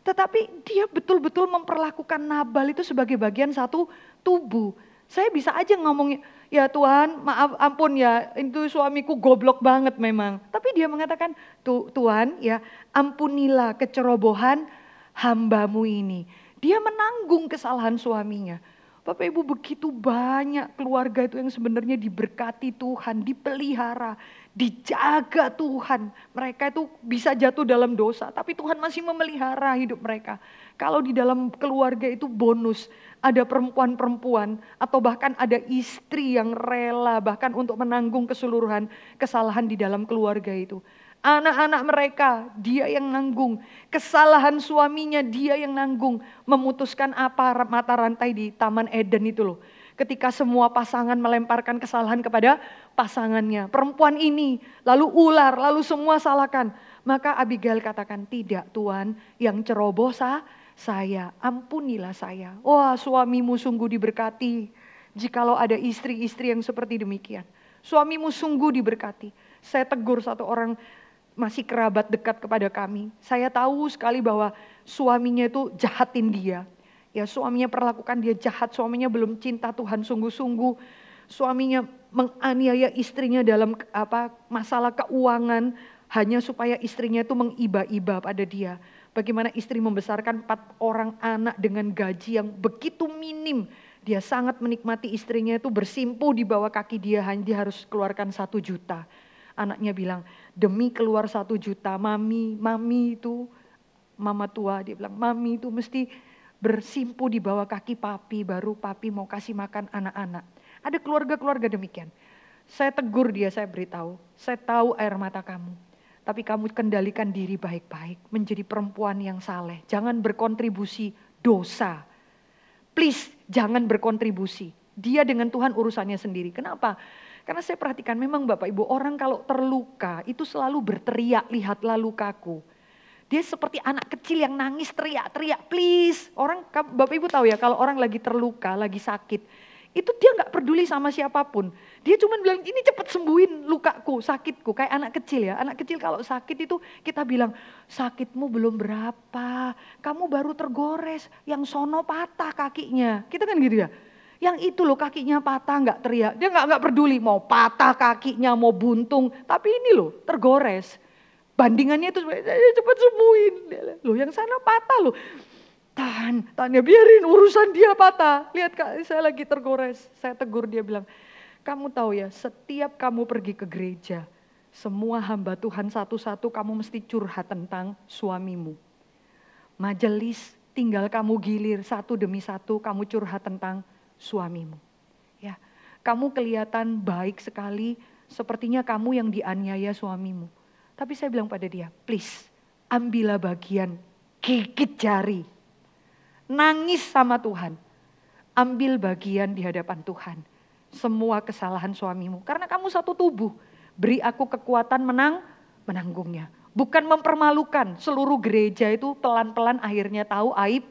Tetapi dia betul-betul memperlakukan Nabal itu sebagai bagian satu tubuh. Saya bisa aja ngomong, ya Tuhan maaf ampun ya itu suamiku goblok banget memang. Tapi dia mengatakan, Tuhan ya ampunilah kecerobohan hambamu ini. Dia menanggung kesalahan suaminya. Bapak Ibu begitu banyak keluarga itu yang sebenarnya diberkati Tuhan, dipelihara, dijaga Tuhan. Mereka itu bisa jatuh dalam dosa tapi Tuhan masih memelihara hidup mereka. Kalau di dalam keluarga itu bonus, ada perempuan-perempuan atau bahkan ada istri yang rela bahkan untuk menanggung keseluruhan kesalahan di dalam keluarga itu. Anak-anak mereka dia yang nanggung, kesalahan suaminya dia yang nanggung. Memutuskan apa mata rantai di Taman Eden itu loh. Ketika semua pasangan melemparkan kesalahan kepada pasangannya. Perempuan ini, lalu ular, lalu semua salahkan. Maka Abigail katakan, tidak Tuhan yang ceroboh saya, ampunilah saya. Wah suamimu sungguh diberkati. Jikalau ada istri-istri yang seperti demikian. Suamimu sungguh diberkati. Saya tegur satu orang masih kerabat dekat kepada kami. Saya tahu sekali bahwa suaminya itu jahatin dia. Ya suaminya perlakukan dia jahat, suaminya belum cinta Tuhan sungguh-sungguh. Suaminya menganiaya istrinya dalam masalah keuangan hanya supaya istrinya itu mengiba-iba pada dia. Bagaimana istri membesarkan 4 orang anak dengan gaji yang begitu minim. Dia sangat menikmati istrinya itu bersimpuh di bawah kaki dia, hanya dia harus keluarkan 1 juta. Anaknya bilang, demi keluar 1 juta, mami itu, mama tua, dia bilang, mami itu mesti bersimpuh di bawah kaki papi, baru papi mau kasih makan anak-anak. Ada keluarga-keluarga demikian. Saya tegur dia, saya beritahu, saya tahu air mata kamu. Tapi kamu kendalikan diri baik-baik, menjadi perempuan yang saleh. Jangan berkontribusi dosa. Please, jangan berkontribusi. Dia dengan Tuhan urusannya sendiri. Kenapa? Karena saya perhatikan memang Bapak Ibu, orang kalau terluka itu selalu berteriak, lihatlah lukaku. Dia seperti anak kecil yang nangis teriak-teriak, please. Bapak Ibu tahu ya kalau orang lagi terluka, lagi sakit, Itu dia nggak peduli sama siapapun. Dia cuma bilang, ini cepet sembuhin lukaku, sakitku. Kayak anak kecil ya. Anak kecil kalau sakit itu kita bilang, sakitmu belum berapa. Kamu baru tergores. Yang sono patah kakinya. Kita kan gitu ya. Yang itu loh kakinya patah nggak teriak. Dia nggak peduli mau patah kakinya, mau buntung. Tapi ini loh tergores. Bandingannya itu cepet sembuhin. Loh yang sana patah loh. Tahan ya biarin urusan dia patah. Lihat Kak, saya lagi tergores. Saya tegur dia bilang, kamu tahu ya setiap kamu pergi ke gereja, semua hamba Tuhan satu-satu kamu mesti curhat tentang suamimu. Majelis tinggal kamu gilir satu demi satu kamu curhat tentang suamimu. Ya, kamu kelihatan baik sekali, sepertinya kamu yang dianiaya suamimu. Tapi saya bilang pada dia, please ambillah bagian, gigit jari. Nangis sama Tuhan. Ambil bagian di hadapan Tuhan. Semua kesalahan suamimu. Karena kamu satu tubuh. Beri aku kekuatan menanggungnya. Bukan mempermalukan. Seluruh gereja itu pelan-pelan akhirnya tahu aib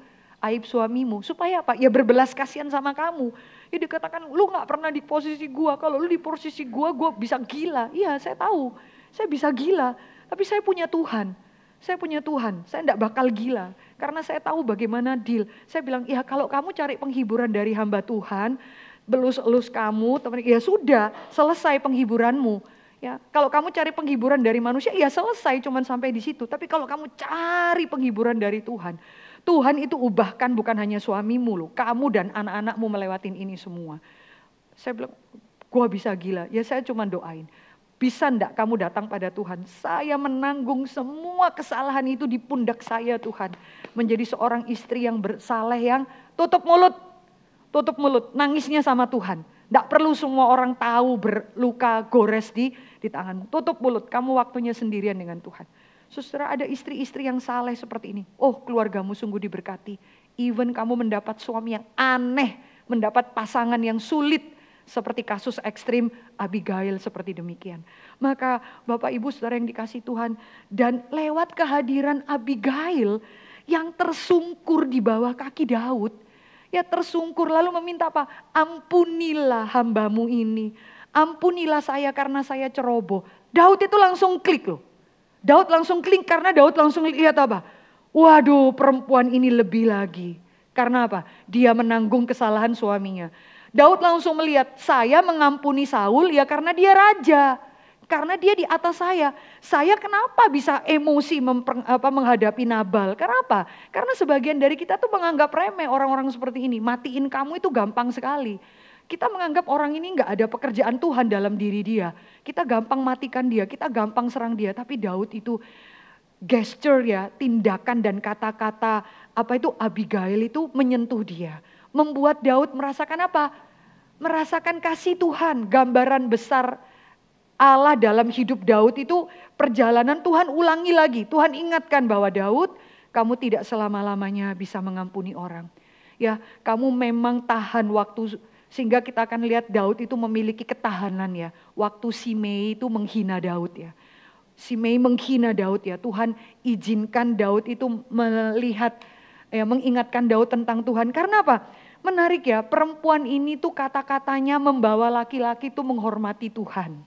suamimu. Supaya apa? Ya berbelas kasihan sama kamu. Ya dikatakan lu gak pernah di posisi gua. Kalau lu di posisi gua bisa gila. Iya saya tahu. Saya bisa gila. Tapi saya punya Tuhan. Saya punya Tuhan, saya tidak bakal gila. Karena saya tahu bagaimana deal. Saya bilang, ya kalau kamu cari penghiburan dari hamba Tuhan, belus-elus kamu, teman, ya sudah, selesai penghiburanmu. Ya, kalau kamu cari penghiburan dari manusia, ya selesai, cuman sampai di situ. Tapi kalau kamu cari penghiburan dari Tuhan, Tuhan itu ubahkan bukan hanya suamimu loh, kamu dan anak-anakmu melewatin ini semua. Saya bilang, gua bisa gila. Ya saya cuma doain. Bisa enggak kamu datang pada Tuhan? Saya menanggung semua kesalahan itu di pundak saya Tuhan. Menjadi seorang istri yang bersalah yang tutup mulut. Tutup mulut, nangisnya sama Tuhan. Enggak perlu semua orang tahu berluka gores di tanganmu. Tutup mulut, kamu waktunya sendirian dengan Tuhan. Saudara, ada istri-istri yang saleh seperti ini. Oh, keluargamu sungguh diberkati. Even kamu mendapat suami yang aneh, mendapat pasangan yang sulit. Seperti kasus ekstrim Abigail seperti demikian. Maka Bapak Ibu Saudara yang dikasih Tuhan. Dan lewat kehadiran Abigail yang tersungkur di bawah kaki Daud. Ya tersungkur lalu meminta apa? Ampunilah hambamu ini. Ampunilah saya karena saya ceroboh. Daud itu langsung klik loh. Daud langsung klik karena Daud langsung lihat apa? Waduh perempuan ini lebih lagi. Karena apa? Dia menanggung kesalahan suaminya. Daud langsung melihat, saya mengampuni Saul ya karena dia raja. Karena dia di atas saya. Saya kenapa bisa emosi menghadapi Nabal? Kenapa? Karena sebagian dari kita tuh menganggap remeh orang-orang seperti ini. Matiin kamu itu gampang sekali. Kita menganggap orang ini gak ada pekerjaan Tuhan dalam diri dia. Kita gampang matikan dia, kita gampang serang dia. Tapi Daud itu gesture ya, tindakan dan kata-kata Abigail itu menyentuh dia. Membuat Daud merasakan apa? Merasakan kasih Tuhan, gambaran besar Allah dalam hidup Daud itu perjalanan Tuhan ulangi lagi. Tuhan ingatkan bahwa Daud, kamu tidak selama-lamanya bisa mengampuni orang. Ya, kamu memang tahan waktu, sehingga kita akan lihat Daud itu memiliki ketahanan ya. Waktu Simei itu menghina Daud ya. Simei menghina Daud ya. Tuhan izinkan Daud itu melihat, mengingatkan Daud tentang Tuhan. Karena apa? Menarik ya, perempuan ini tuh kata-katanya membawa laki-laki tuh menghormati Tuhan.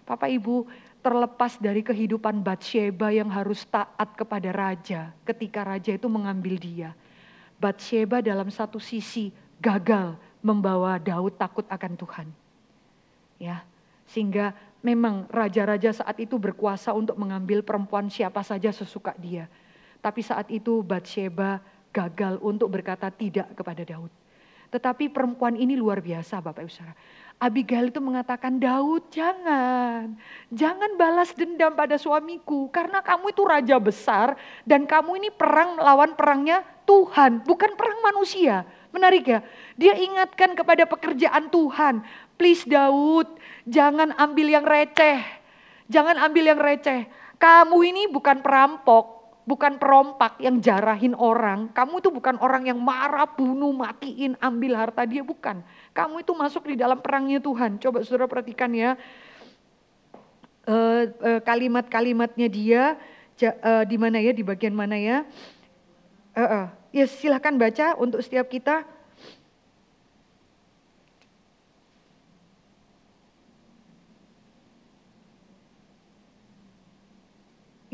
Bapak Ibu, terlepas dari kehidupan Batsheba yang harus taat kepada raja ketika raja itu mengambil dia. Batsheba dalam satu sisi gagal membawa Daud takut akan Tuhan. Ya, sehingga memang raja-raja saat itu berkuasa untuk mengambil perempuan siapa saja sesuka dia. Tapi saat itu Batsheba gagal untuk berkata tidak kepada Daud. Tetapi perempuan ini luar biasa Bapak Ibu Saudara. Abigail itu mengatakan, Daud jangan balas dendam pada suamiku. Karena kamu itu raja besar dan kamu ini perang melawan perangnya Tuhan, bukan perang manusia. Menarik ya, dia ingatkan kepada pekerjaan Tuhan. Please Daud, jangan ambil yang receh. Jangan ambil yang receh. Kamu ini bukan perampok. Bukan perompak yang jarahin orang. Kamu itu bukan orang yang marah, bunuh, matiin, ambil harta dia. Bukan. Kamu itu masuk di dalam perangnya Tuhan. Coba saudara perhatikan ya. Kalimat-kalimatnya dia. Di mana ya? Di bagian mana ya? Ya silahkan baca untuk setiap kita.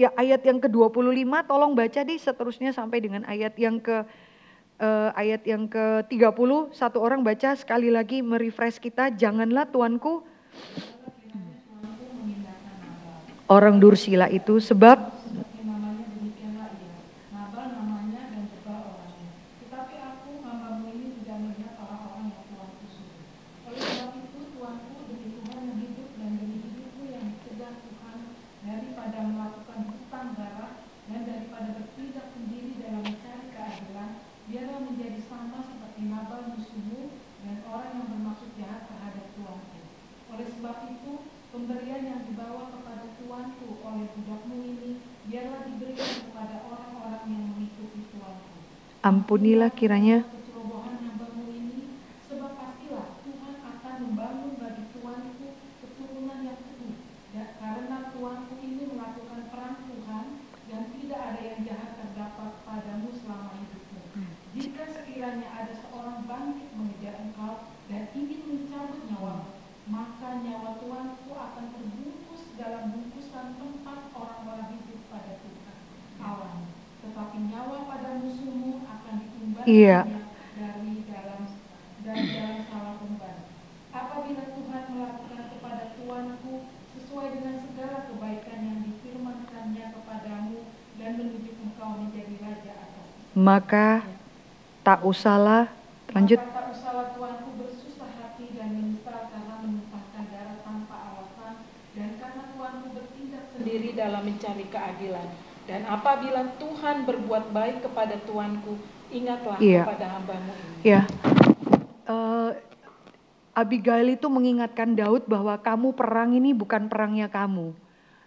Ya ayat yang ke-25 tolong baca deh seterusnya sampai dengan ayat yang ke-30. Satu orang baca sekali lagi merefresh kita. Janganlah tuanku orang dursila itu sebab pemberian yang dibawa kepada tuanku oleh budakmu ini, biarlah diberikan kepada orang-orang yang mengikuti tuanku. Ampunilah kiranya kecerobohan hambamu ini, sebab pastilah Tuhan akan membangun bagi tuanku keturunan yang teguh. Dan karena tuanku ini melakukan perang Tuhan, dan tidak ada yang jahat terdapat padamu selama hidupmu. Jika sekiranya ada seorang bangkit mengejar engkau dan ingin mencabut nyawamu, maka nyawa tuanku akan terbungkus dalam bungkusan tempat orang-orang hidup pada Tuhan Allah. Tetapi nyawa pada musuhmu akan ditumbangkannya dari dalam salah pemban. Apabila Tuhan melakukan kepada tuanku sesuai dengan segala kebaikan yang difirmankannya kepadamu dan menunjuk engkau menjadi raja atas, maka tak usahlah lanjut. Maka tak usahlah tuanku bersusah hati dan menyesal karena menumpahkan darah tanpa alasan, dan karena tuanku bertindak sendiri dalam mencari keadilan. Dan apabila Tuhan berbuat baik kepada tuanku, ingatlah kepada hambamu ini. Abigail itu mengingatkan Daud bahwa kamu perang ini bukan perangnya kamu.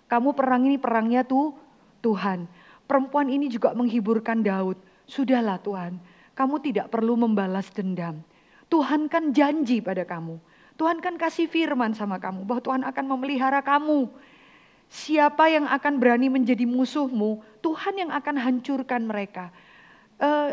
Kamu perang ini perangnya Tuhan. Perempuan ini juga menghiburkan Daud. Sudahlah Tuhan, kamu tidak perlu membalas dendam. Tuhan kan janji pada kamu. Tuhan kan kasih firman sama kamu bahwa Tuhan akan memelihara kamu. Siapa yang akan berani menjadi musuhmu, Tuhan yang akan hancurkan mereka.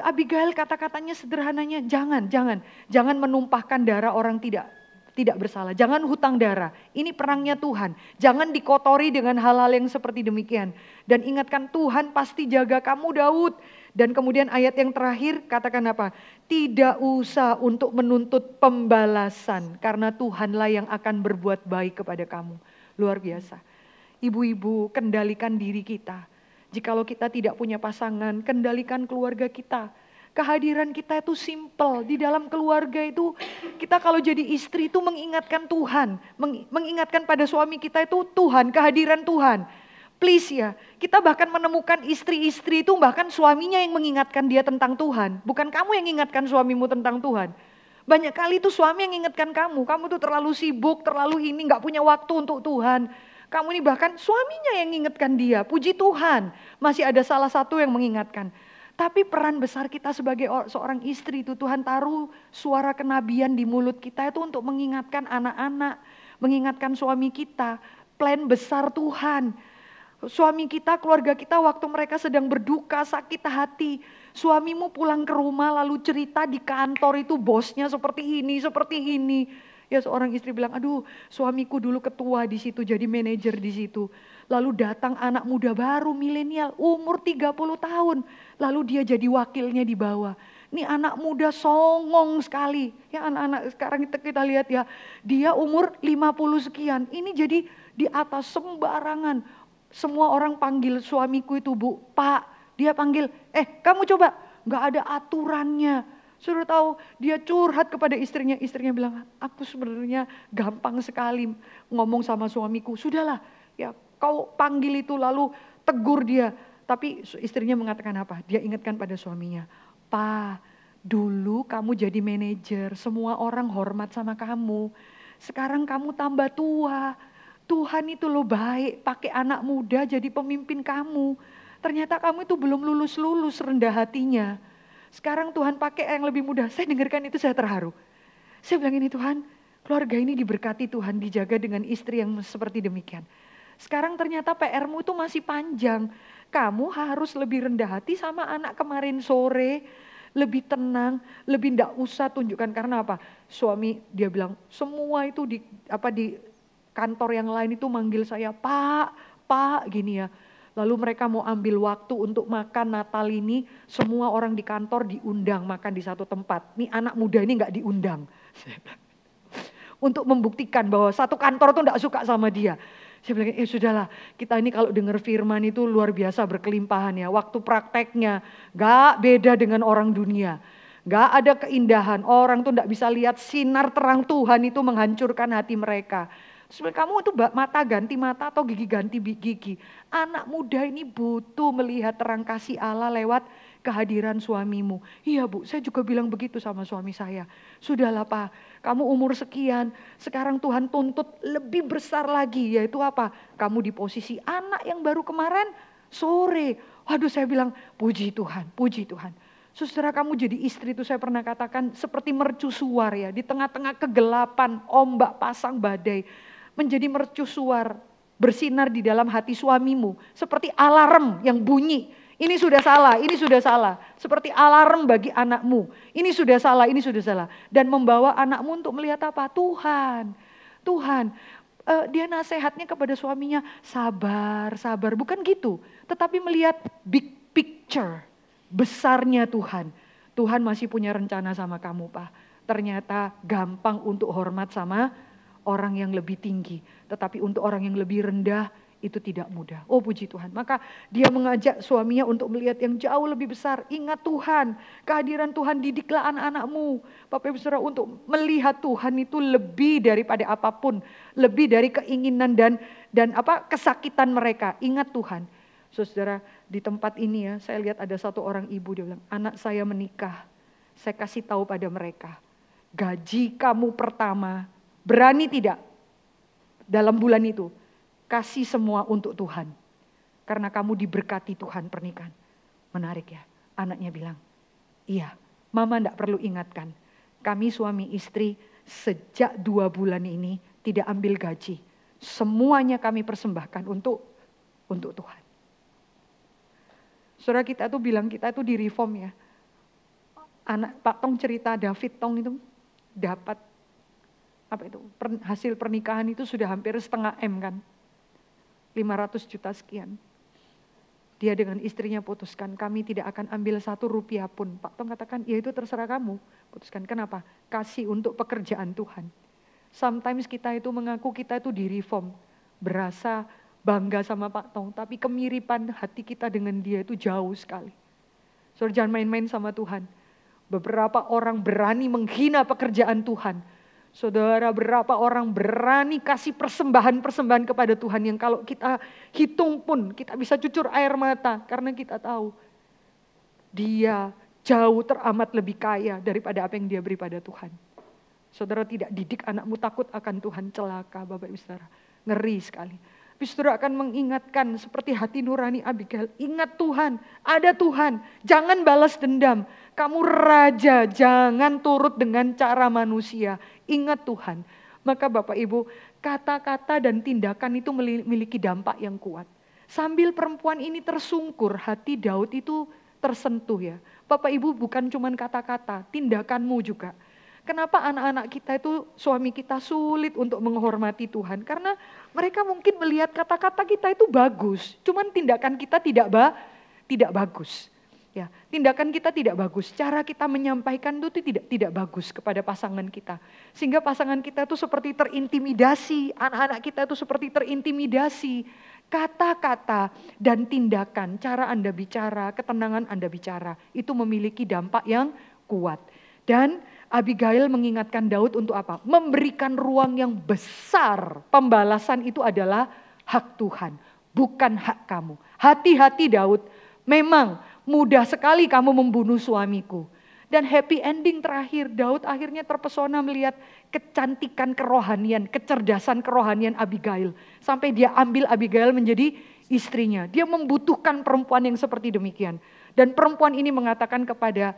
Abigail kata-katanya sederhananya, jangan menumpahkan darah orang tidak bersalah. Jangan hutang darah. Ini perangnya Tuhan. Jangan dikotori dengan hal-hal yang seperti demikian. Dan ingatkan Tuhan pasti jaga kamu Daud. Dan kemudian ayat yang terakhir katakan apa? Tidak usah untuk menuntut pembalasan. Karena Tuhanlah yang akan berbuat baik kepada kamu. Luar biasa. Ibu-ibu, kendalikan diri kita. Jikalau kita tidak punya pasangan, kendalikan keluarga kita. Kehadiran kita itu simple. Di dalam keluarga itu, kita kalau jadi istri itu mengingatkan Tuhan. Mengingatkan pada suami kita itu Tuhan, kehadiran Tuhan. Please ya, kita bahkan menemukan istri-istri itu bahkan suaminya yang mengingatkan dia tentang Tuhan. Bukan kamu yang mengingatkan suamimu tentang Tuhan. Banyak kali itu suami yang mengingatkan kamu. Kamu tuh terlalu sibuk, terlalu ini, gak punya waktu untuk Tuhan. Kamu ini bahkan suaminya yang mengingatkan dia. Puji Tuhan, masih ada salah satu yang mengingatkan. Tapi peran besar kita sebagai seorang istri itu Tuhan taruh suara kenabian di mulut kita itu untuk mengingatkan anak-anak, mengingatkan suami kita, plan besar Tuhan. Suami kita, keluarga kita waktu mereka sedang berduka, sakit hati. Suamimu pulang ke rumah lalu cerita di kantor itu bosnya seperti ini. Ya seorang istri bilang, aduh suamiku dulu ketua di situ, jadi manajer di situ. Lalu datang anak muda baru milenial umur 30 tahun. Lalu dia jadi wakilnya di bawah. Ini anak muda songong sekali. Ya anak-anak sekarang kita lihat ya. Dia umur 50 sekian. Ini jadi di atas sembarangan. Semua orang panggil suamiku itu Bu, Pak. Dia panggil, kamu coba. Gak ada aturannya. Suruh tahu dia curhat kepada istrinya. Istrinya bilang, aku sebenarnya gampang sekali ngomong sama suamiku. Sudahlah ya kau panggil itu lalu tegur dia. Tapi istrinya mengatakan apa? Dia ingatkan pada suaminya. Pak, dulu kamu jadi manajer. Semua orang hormat sama kamu. Sekarang kamu tambah tua. Tuhan itu loh baik. Pakai anak muda jadi pemimpin kamu. Ternyata kamu itu belum lulus rendah hatinya. Sekarang Tuhan pakai yang lebih mudah. Saya dengarkan itu saya terharu. Saya bilang ini Tuhan, keluarga ini diberkati Tuhan, dijaga dengan istri yang seperti demikian. Sekarang ternyata PR-mu itu masih panjang. Kamu harus lebih rendah hati sama anak kemarin sore. Lebih tenang, lebih enggak usah tunjukkan. Karena apa? Suami dia bilang, semua itu di kantor yang lain itu manggil saya, Pak, gini ya. Lalu mereka mau ambil waktu untuk makan Natal ini, semua orang di kantor diundang makan di satu tempat. Nih anak muda ini nggak diundang. Untuk membuktikan bahwa satu kantor tuh nggak suka sama dia. Saya bilang, sudahlah, kita ini kalau dengar firman itu luar biasa berkelimpahan ya. Waktu prakteknya nggak beda dengan orang dunia. Nggak ada keindahan, orang tuh nggak bisa lihat sinar terang Tuhan itu menghancurkan hati mereka. Sebenarnya kamu itu mata ganti mata atau gigi ganti gigi. Anak muda ini butuh melihat terang kasih Allah lewat kehadiran suamimu. Iya Bu, saya juga bilang begitu sama suami saya. Sudahlah Pak, kamu umur sekian, sekarang Tuhan tuntut lebih besar lagi. Yaitu apa? Kamu di posisi anak yang baru kemarin sore. Waduh, saya bilang puji Tuhan, puji Tuhan. Saudara, kamu jadi istri itu saya pernah katakan seperti mercusuar ya. Di tengah-tengah kegelapan, ombak pasang badai. Menjadi mercusuar, bersinar di dalam hati suamimu. Seperti alarm yang bunyi. Ini sudah salah, ini sudah salah. Seperti alarm bagi anakmu. Ini sudah salah, ini sudah salah. Dan membawa anakmu untuk melihat apa? Tuhan. Tuhan. Dia nasihatnya kepada suaminya, sabar, sabar. Bukan gitu. Tetapi melihat big picture. Besarnya Tuhan. Tuhan masih punya rencana sama kamu Pak. Ternyata gampang untuk hormat sama orang yang lebih tinggi. Tetapi untuk orang yang lebih rendah itu tidak mudah. Oh puji Tuhan. Maka dia mengajak suaminya untuk melihat yang jauh lebih besar. Ingat Tuhan. Kehadiran Tuhan, didiklah anak-anakmu. Bapak Ibu Saudara, untuk melihat Tuhan itu lebih daripada apapun. Lebih dari keinginan dan kesakitan mereka. Ingat Tuhan. Saudara, di tempat ini ya, saya lihat ada satu orang ibu, dia bilang, anak saya menikah. Saya kasih tahu pada mereka. Gaji kamu pertama, berani tidak dalam bulan itu kasih semua untuk Tuhan. Karena kamu diberkati Tuhan pernikahan. Menarik ya. Anaknya bilang, iya, mama enggak perlu ingatkan. Kami suami istri sejak 2 bulan ini tidak ambil gaji. Semuanya kami persembahkan untuk Tuhan. Saudara, kita tuh bilang kita itu di reform ya. Anak Pak Tong cerita, David Tong itu dapat hasil pernikahan itu sudah hampir setengah M kan. 500 juta sekian. Dia dengan istrinya putuskan, kami tidak akan ambil 1 rupiah pun. Pak Tong katakan, ya itu terserah kamu. Putuskan, kenapa? Kasih untuk pekerjaan Tuhan. Sometimes kita itu mengaku kita itu di reform. Berasa bangga sama Pak Tong. Tapi kemiripan hati kita dengan dia itu jauh sekali. Saudara, jangan main-main sama Tuhan. Beberapa orang berani menghina pekerjaan Tuhan. Saudara, berapa orang berani kasih persembahan-persembahan kepada Tuhan yang kalau kita hitung pun kita bisa cucur air mata karena kita tahu dia jauh teramat lebih kaya daripada apa yang dia beri pada Tuhan. Saudara, tidak didik anakmu takut akan Tuhan, celaka Bapak Ibu Saudara. Ngeri sekali. Tapi saudara akan mengingatkan seperti hati nurani Abigail. Ingat Tuhan, ada Tuhan. Jangan balas dendam. Kamu raja, jangan turut dengan cara manusia. Ingat Tuhan. Maka Bapak Ibu, kata-kata dan tindakan itu memiliki dampak yang kuat. Sambil perempuan ini tersungkur, hati Daud itu tersentuh ya. Bapak Ibu, bukan cuma kata-kata, tindakanmu juga. Kenapa anak-anak kita itu, suami kita sulit untuk menghormati Tuhan? Karena mereka mungkin melihat kata-kata kita itu bagus, cuman tindakan kita tidak bagus. Ya, tindakan kita tidak bagus, cara kita menyampaikan itu tidak bagus kepada pasangan kita. Sehingga pasangan kita itu seperti terintimidasi, anak-anak kita itu seperti terintimidasi. Kata-kata dan tindakan, cara Anda bicara, ketenangan Anda bicara, itu memiliki dampak yang kuat. Dan Abigail mengingatkan Daud untuk apa? Memberikan ruang yang besar. Pembalasan itu adalah hak Tuhan, bukan hak kamu. Hati-hati Daud, memang mudah sekali kamu membunuh suamiku. Dan happy ending terakhir, Daud akhirnya terpesona melihat kecantikan kerohanian, kecerdasan kerohanian Abigail. Sampai dia ambil Abigail menjadi istrinya. Dia membutuhkan perempuan yang seperti demikian. Dan perempuan ini mengatakan kepada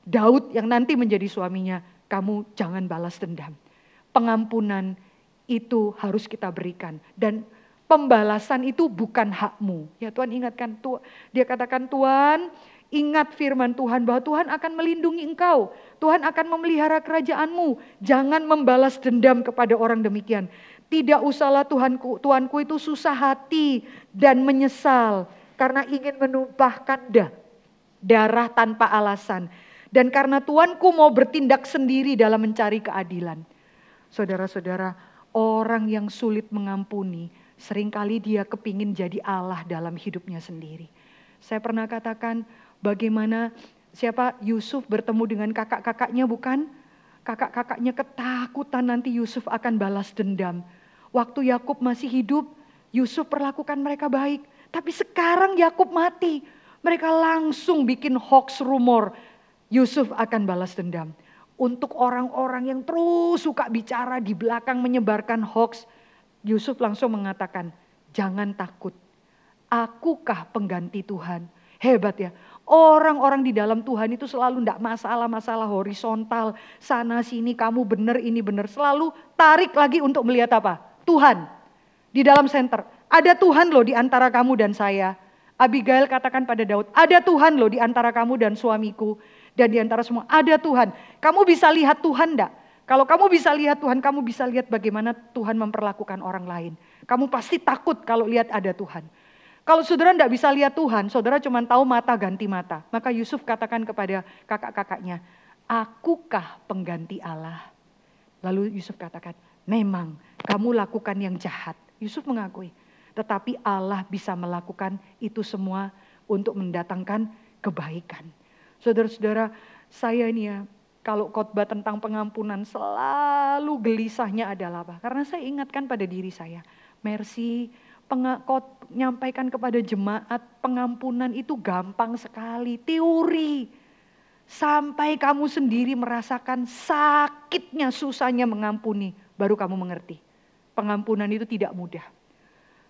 Daud yang nanti menjadi suaminya, kamu jangan balas dendam. Pengampunan itu harus kita berikan. Dan pembalasan itu bukan hakmu. Ya Tuhan ingatkan, dia katakan Tuhan ingat firman Tuhan bahwa Tuhan akan melindungi engkau. Tuhan akan memelihara kerajaanmu. Jangan membalas dendam kepada orang demikian. Tidak usahlah tuanku itu susah hati dan menyesal karena ingin menumpahkan darah tanpa alasan. Dan karena tuanku mau bertindak sendiri dalam mencari keadilan. Saudara-saudara, orang yang sulit mengampuni, seringkali dia kepingin jadi Allah dalam hidupnya sendiri. Saya pernah katakan bagaimana Yusuf bertemu dengan kakak-kakaknya, bukan? Kakak-kakaknya ketakutan nanti Yusuf akan balas dendam. Waktu Yakub masih hidup, Yusuf perlakukan mereka baik. Tapi sekarang Yakub mati, mereka langsung bikin hoax rumor Yusuf akan balas dendam. Untuk orang-orang yang terus suka bicara di belakang menyebarkan hoax, Yusuf langsung mengatakan, jangan takut, akukah pengganti Tuhan. Hebat ya, orang-orang di dalam Tuhan itu selalu tidak masalah-masalah horizontal, sana sini kamu benar ini benar. Selalu tarik lagi untuk melihat apa? Tuhan di dalam center. Ada Tuhan loh di antara kamu dan saya. Abigail katakan pada Daud, ada Tuhan loh di antara kamu dan suamiku. Dan di antara semua ada Tuhan. Kamu bisa lihat Tuhan enggak? Kalau kamu bisa lihat Tuhan, kamu bisa lihat bagaimana Tuhan memperlakukan orang lain. Kamu pasti takut kalau lihat ada Tuhan. Kalau saudara enggak bisa lihat Tuhan, saudara cuma tahu mata ganti mata. Maka Yusuf katakan kepada kakak-kakaknya, akukah pengganti Allah? Lalu Yusuf katakan, memang kamu lakukan yang jahat. Yusuf mengakui, tetapi Allah bisa melakukan itu semua untuk mendatangkan kebaikan. Saudara-saudara, saya ini ya, kalau khotbah tentang pengampunan selalu gelisahnya adalah apa? Karena saya ingatkan pada diri saya, Mercy, nyampaikan kepada jemaat pengampunan itu gampang sekali, teori. Sampai kamu sendiri merasakan sakitnya, susahnya mengampuni, baru kamu mengerti. Pengampunan itu tidak mudah.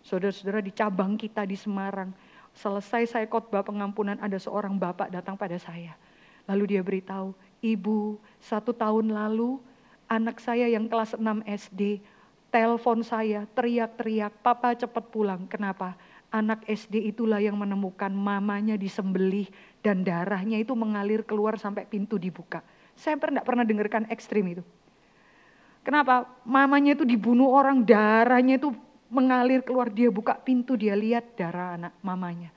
Saudara-saudara, di cabang kita di Semarang, selesai saya khotbah pengampunan, ada seorang bapak datang pada saya. Lalu dia beritahu, Ibu, 1 tahun lalu anak saya yang kelas 6 SD, telepon saya teriak-teriak, Papa cepat pulang. Kenapa? Anak SD itulah yang menemukan mamanya disembelih dan darahnya itu mengalir keluar sampai pintu dibuka. Saya tidak pernah dengarkan ekstrim itu. Kenapa? Mamanya itu dibunuh orang, darahnya itu mengalir keluar, dia buka pintu, dia lihat darah anak mamanya.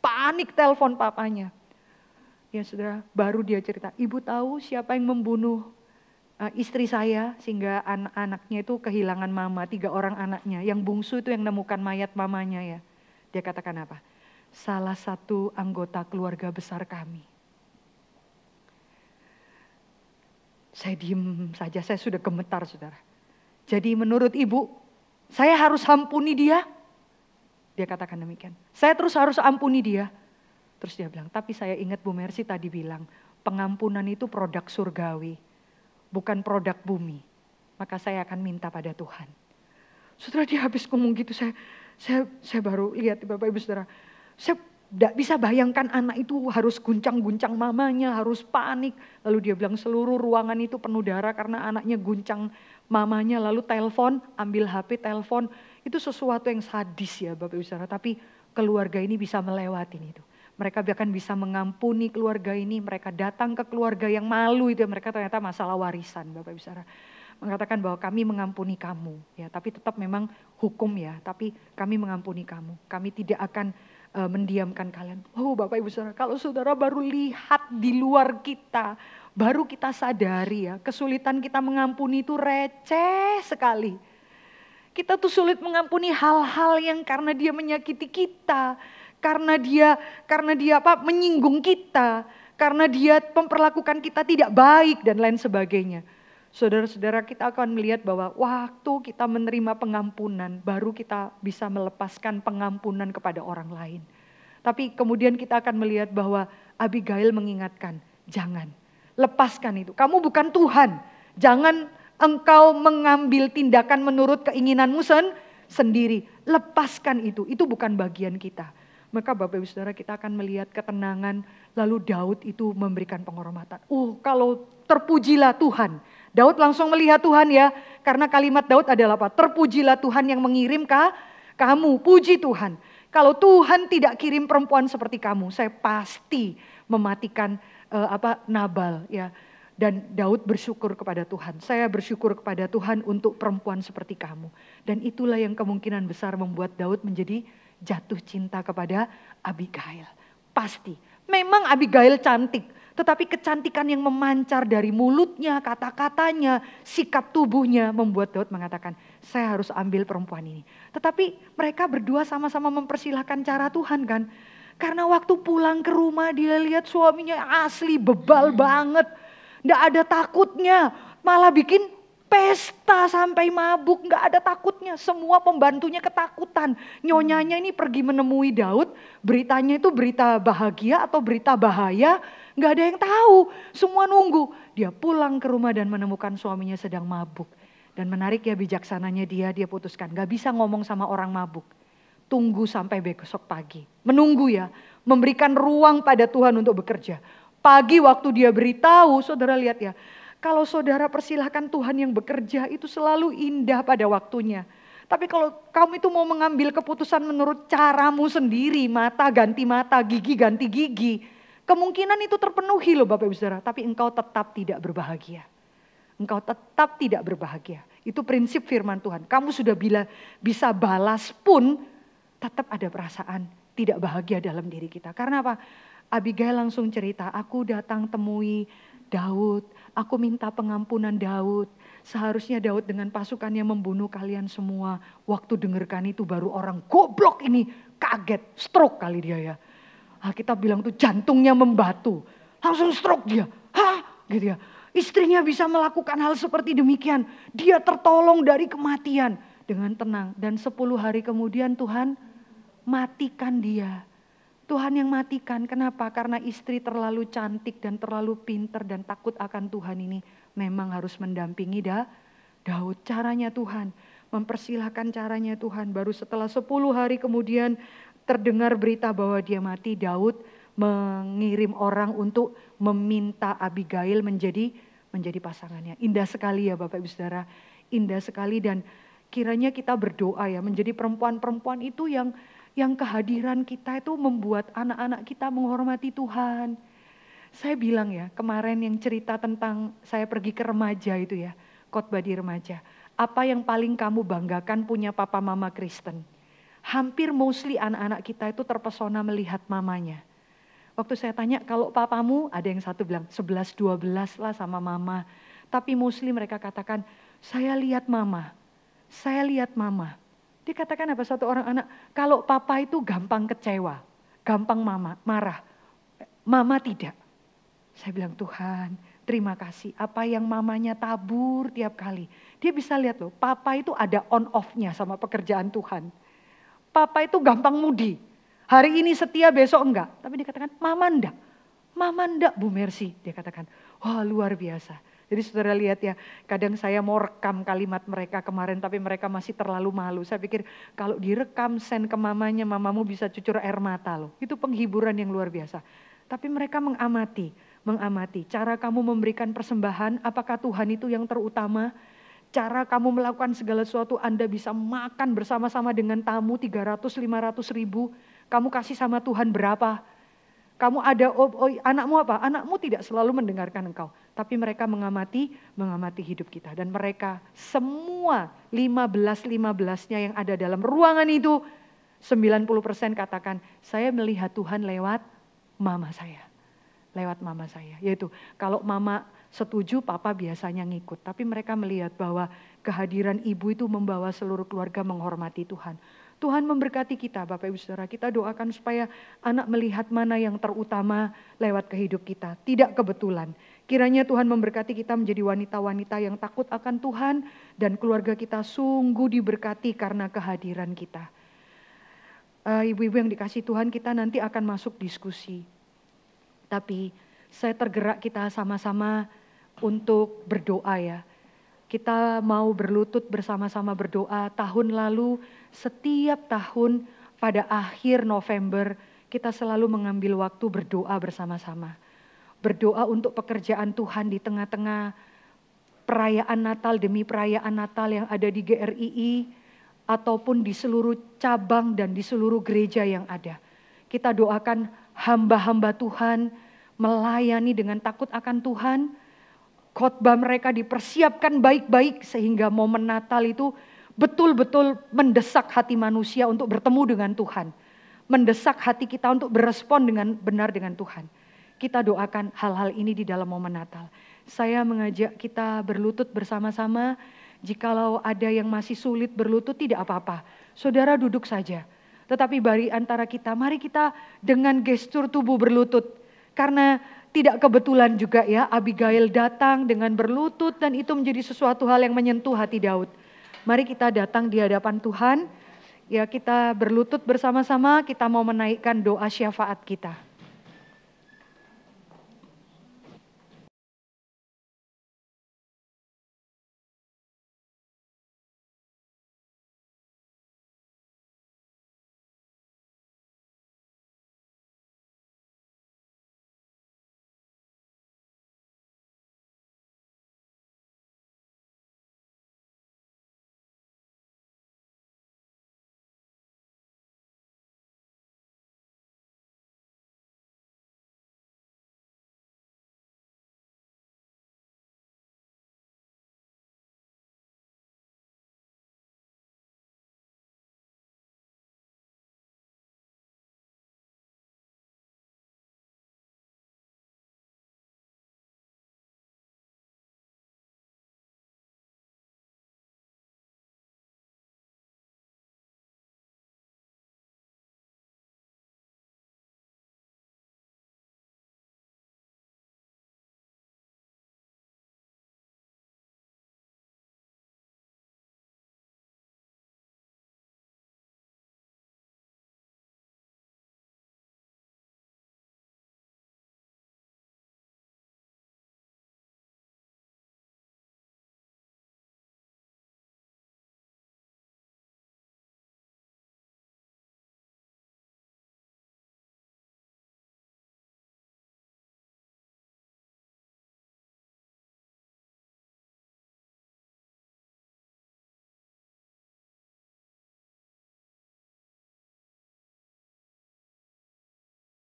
Panik telepon papanya. Ya saudara, baru dia cerita, Ibu tahu siapa yang membunuh istri saya sehingga anak-anaknya itu kehilangan mama, 3 orang anaknya. Yang bungsu itu yang nemukan mayat mamanya ya. Dia katakan apa? Salah satu anggota keluarga besar kami. Saya diem saja, saya sudah gemetar saudara. Jadi menurut ibu, saya harus ampuni dia. Dia katakan demikian. Saya terus harus ampuni dia. Terus dia bilang, tapi saya ingat Bu Mercy tadi bilang, pengampunan itu produk surgawi, bukan produk bumi. Maka saya akan minta pada Tuhan. Setelah dia habis ngomong gitu, saya baru lihat Bapak Ibu Saudara. Saya tidak bisa bayangkan anak itu harus guncang-guncang mamanya, harus panik. Lalu dia bilang seluruh ruangan itu penuh darah karena anaknya guncang mamanya. Lalu telepon, ambil HP telepon. Itu sesuatu yang sadis ya Bapak Ibu Saudara. Tapi keluarga ini bisa melewatin itu. Mereka bahkan bisa mengampuni keluarga ini. Mereka datang ke keluarga yang malu itu. Mereka ternyata masalah warisan Bapak Ibu Saudara. Mengatakan bahwa kami mengampuni kamu. Ya, tapi tetap memang hukum ya. Tapi kami mengampuni kamu. Kami tidak akan mendiamkan kalian. Oh Bapak Ibu Saudara, kalau saudara baru lihat di luar kita, baru kita sadari ya, kesulitan kita mengampuni itu receh sekali. Kita tuh sulit mengampuni hal-hal yang karena dia menyakiti kita, karena dia menyinggung kita, karena dia memperlakukan kita tidak baik dan lain sebagainya. Saudara-saudara, kita akan melihat bahwa waktu kita menerima pengampunan, baru kita bisa melepaskan pengampunan kepada orang lain. Tapi kemudian kita akan melihat bahwa Abigail mengingatkan, jangan, lepaskan itu. Kamu bukan Tuhan, jangan engkau mengambil tindakan menurut keinginanmu sendiri. Lepaskan itu bukan bagian kita. Maka Bapak Ibu Saudara, kita akan melihat ketenangan, lalu Daud itu memberikan penghormatan. Kalau terpujilah Tuhan. Daud langsung melihat Tuhan ya, karena kalimat Daud adalah apa? Terpujilah Tuhan yang mengirim kamu, puji Tuhan. Kalau Tuhan tidak kirim perempuan seperti kamu, saya pasti mematikan Nabal ya. Dan Daud bersyukur kepada Tuhan. Saya bersyukur kepada Tuhan untuk perempuan seperti kamu. Dan itulah yang kemungkinan besar membuat Daud menjadi jatuh cinta kepada Abigail. Pasti. Memang Abigail cantik. Tetapi kecantikan yang memancar dari mulutnya, kata-katanya, sikap tubuhnya membuat Daud mengatakan, saya harus ambil perempuan ini. Tetapi mereka berdua sama-sama mempersilahkan cara Tuhan kan. Karena waktu pulang ke rumah dia lihat suaminya asli bebal banget. Nggak ada takutnya, malah bikin pesta sampai mabuk, nggak ada takutnya. Semua pembantunya ketakutan. Nyonyanya ini pergi menemui Daud, beritanya itu berita bahagia atau berita bahaya, nggak ada yang tahu. Semua nunggu. Dia pulang ke rumah dan menemukan suaminya sedang mabuk. Dan menarik ya bijaksananya dia putuskan, nggak bisa ngomong sama orang mabuk. Tunggu sampai besok pagi. Menunggu ya, memberikan ruang pada Tuhan untuk bekerja. Pagi waktu dia beritahu, saudara lihat ya. Kalau saudara persilahkan Tuhan yang bekerja itu selalu indah pada waktunya. Tapi kalau kamu itu mau mengambil keputusan menurut caramu sendiri, mata ganti mata, gigi ganti gigi. Kemungkinan itu terpenuhi loh Bapak Ibu Saudara. Tapi engkau tetap tidak berbahagia. Engkau tetap tidak berbahagia. Itu prinsip firman Tuhan. Kamu sudah bisa balas pun tetap ada perasaan tidak bahagia dalam diri kita. Karena apa? Abigail langsung cerita, aku datang temui Daud, aku minta pengampunan Daud. Seharusnya Daud dengan pasukannya membunuh kalian semua. Waktu dengarkan itu baru orang goblok ini kaget, stroke kali dia ya. Kita bilang tuh jantungnya membatu, langsung stroke dia. Hah? Gitu ya. Istrinya bisa melakukan hal seperti demikian. Dia tertolong dari kematian dengan tenang. Dan 10 hari kemudian Tuhan matikan dia. Tuhan yang matikan. Kenapa? Karena istri terlalu cantik dan terlalu pintar dan takut akan Tuhan ini memang harus mendampingi Daud. Caranya Tuhan, mempersilahkan caranya Tuhan. Baru setelah 10 hari kemudian terdengar berita bahwa dia mati, Daud mengirim orang untuk meminta Abigail menjadi pasangannya. Indah sekali ya Bapak Ibu Saudara, indah sekali. Dan kiranya kita berdoa ya menjadi perempuan-perempuan itu yang kehadiran kita itu membuat anak-anak kita menghormati Tuhan. Saya bilang ya, kemarin yang cerita tentang saya pergi ke remaja itu ya, khotbah di remaja. Apa yang paling kamu banggakan punya papa mama Kristen? Hampir mostly anak-anak kita itu terpesona melihat mamanya. Waktu saya tanya, kalau papamu, ada yang satu bilang 11-12 lah sama mama. Tapi mostly mereka katakan, saya lihat mama, saya lihat mama. Dikatakan apa satu orang anak, kalau papa itu gampang kecewa, gampang marah, mama tidak. Saya bilang Tuhan terima kasih apa yang mamanya tabur tiap kali. Dia bisa lihat loh, papa itu ada on off-nya sama pekerjaan Tuhan. Papa itu gampang mudi, hari ini setia besok enggak. Tapi dikatakan mama enggak Bu Mercy. Dia katakan wah luar biasa. Jadi saudara lihat ya, kadang saya mau rekam kalimat mereka kemarin tapi mereka masih terlalu malu. Saya pikir kalau direkam send ke mamanya, mamamu bisa cucur air mata loh. Itu penghiburan yang luar biasa. Tapi mereka mengamati cara kamu memberikan persembahan, apakah Tuhan itu yang terutama? Cara kamu melakukan segala sesuatu, Anda bisa makan bersama-sama dengan tamu 300-500 ribu. Kamu kasih sama Tuhan berapa? Kamu ada, anakmu apa? Anakmu tidak selalu mendengarkan engkau. Tapi mereka mengamati hidup kita. Dan mereka semua 15-15-nya yang ada dalam ruangan itu, 90% katakan, saya melihat Tuhan lewat mama saya. Lewat mama saya. Yaitu kalau mama setuju, papa biasanya ngikut. Tapi mereka melihat bahwa kehadiran ibu itu membawa seluruh keluarga menghormati Tuhan. Tuhan memberkati kita Bapak Ibu Saudara. Kita doakan supaya anak melihat mana yang terutama lewat kehidup kita. Tidak kebetulan. Kiranya Tuhan memberkati kita menjadi wanita-wanita yang takut akan Tuhan. Dan keluarga kita sungguh diberkati karena kehadiran kita. Ibu-ibu yang dikasih Tuhan, kita nanti akan masuk diskusi. Tapi saya tergerak kita sama-sama untuk berdoa ya. Kita mau berlutut bersama-sama berdoa. Tahun lalu setiap tahun pada akhir November kita selalu mengambil waktu berdoa bersama-sama. Berdoa untuk pekerjaan Tuhan di tengah-tengah perayaan Natal demi perayaan Natal yang ada di GRII ataupun di seluruh cabang dan di seluruh gereja yang ada. Kita doakan hamba-hamba Tuhan melayani dengan takut akan Tuhan, khotbah mereka dipersiapkan baik-baik sehingga momen Natal itu betul-betul mendesak hati manusia untuk bertemu dengan Tuhan. Mendesak hati kita untuk berespon dengan benar dengan Tuhan. Kita doakan hal-hal ini di dalam momen Natal. Saya mengajak kita berlutut bersama-sama. Jikalau ada yang masih sulit berlutut, tidak apa-apa. Saudara duduk saja. Tetapi bagi antara kita, mari kita dengan gestur tubuh berlutut. Karena tidak kebetulan juga ya, Abigail datang dengan berlutut dan itu menjadi sesuatu hal yang menyentuh hati Daud. Mari kita datang di hadapan Tuhan, ya kita berlutut bersama-sama, kita mau menaikkan doa syafaat kita.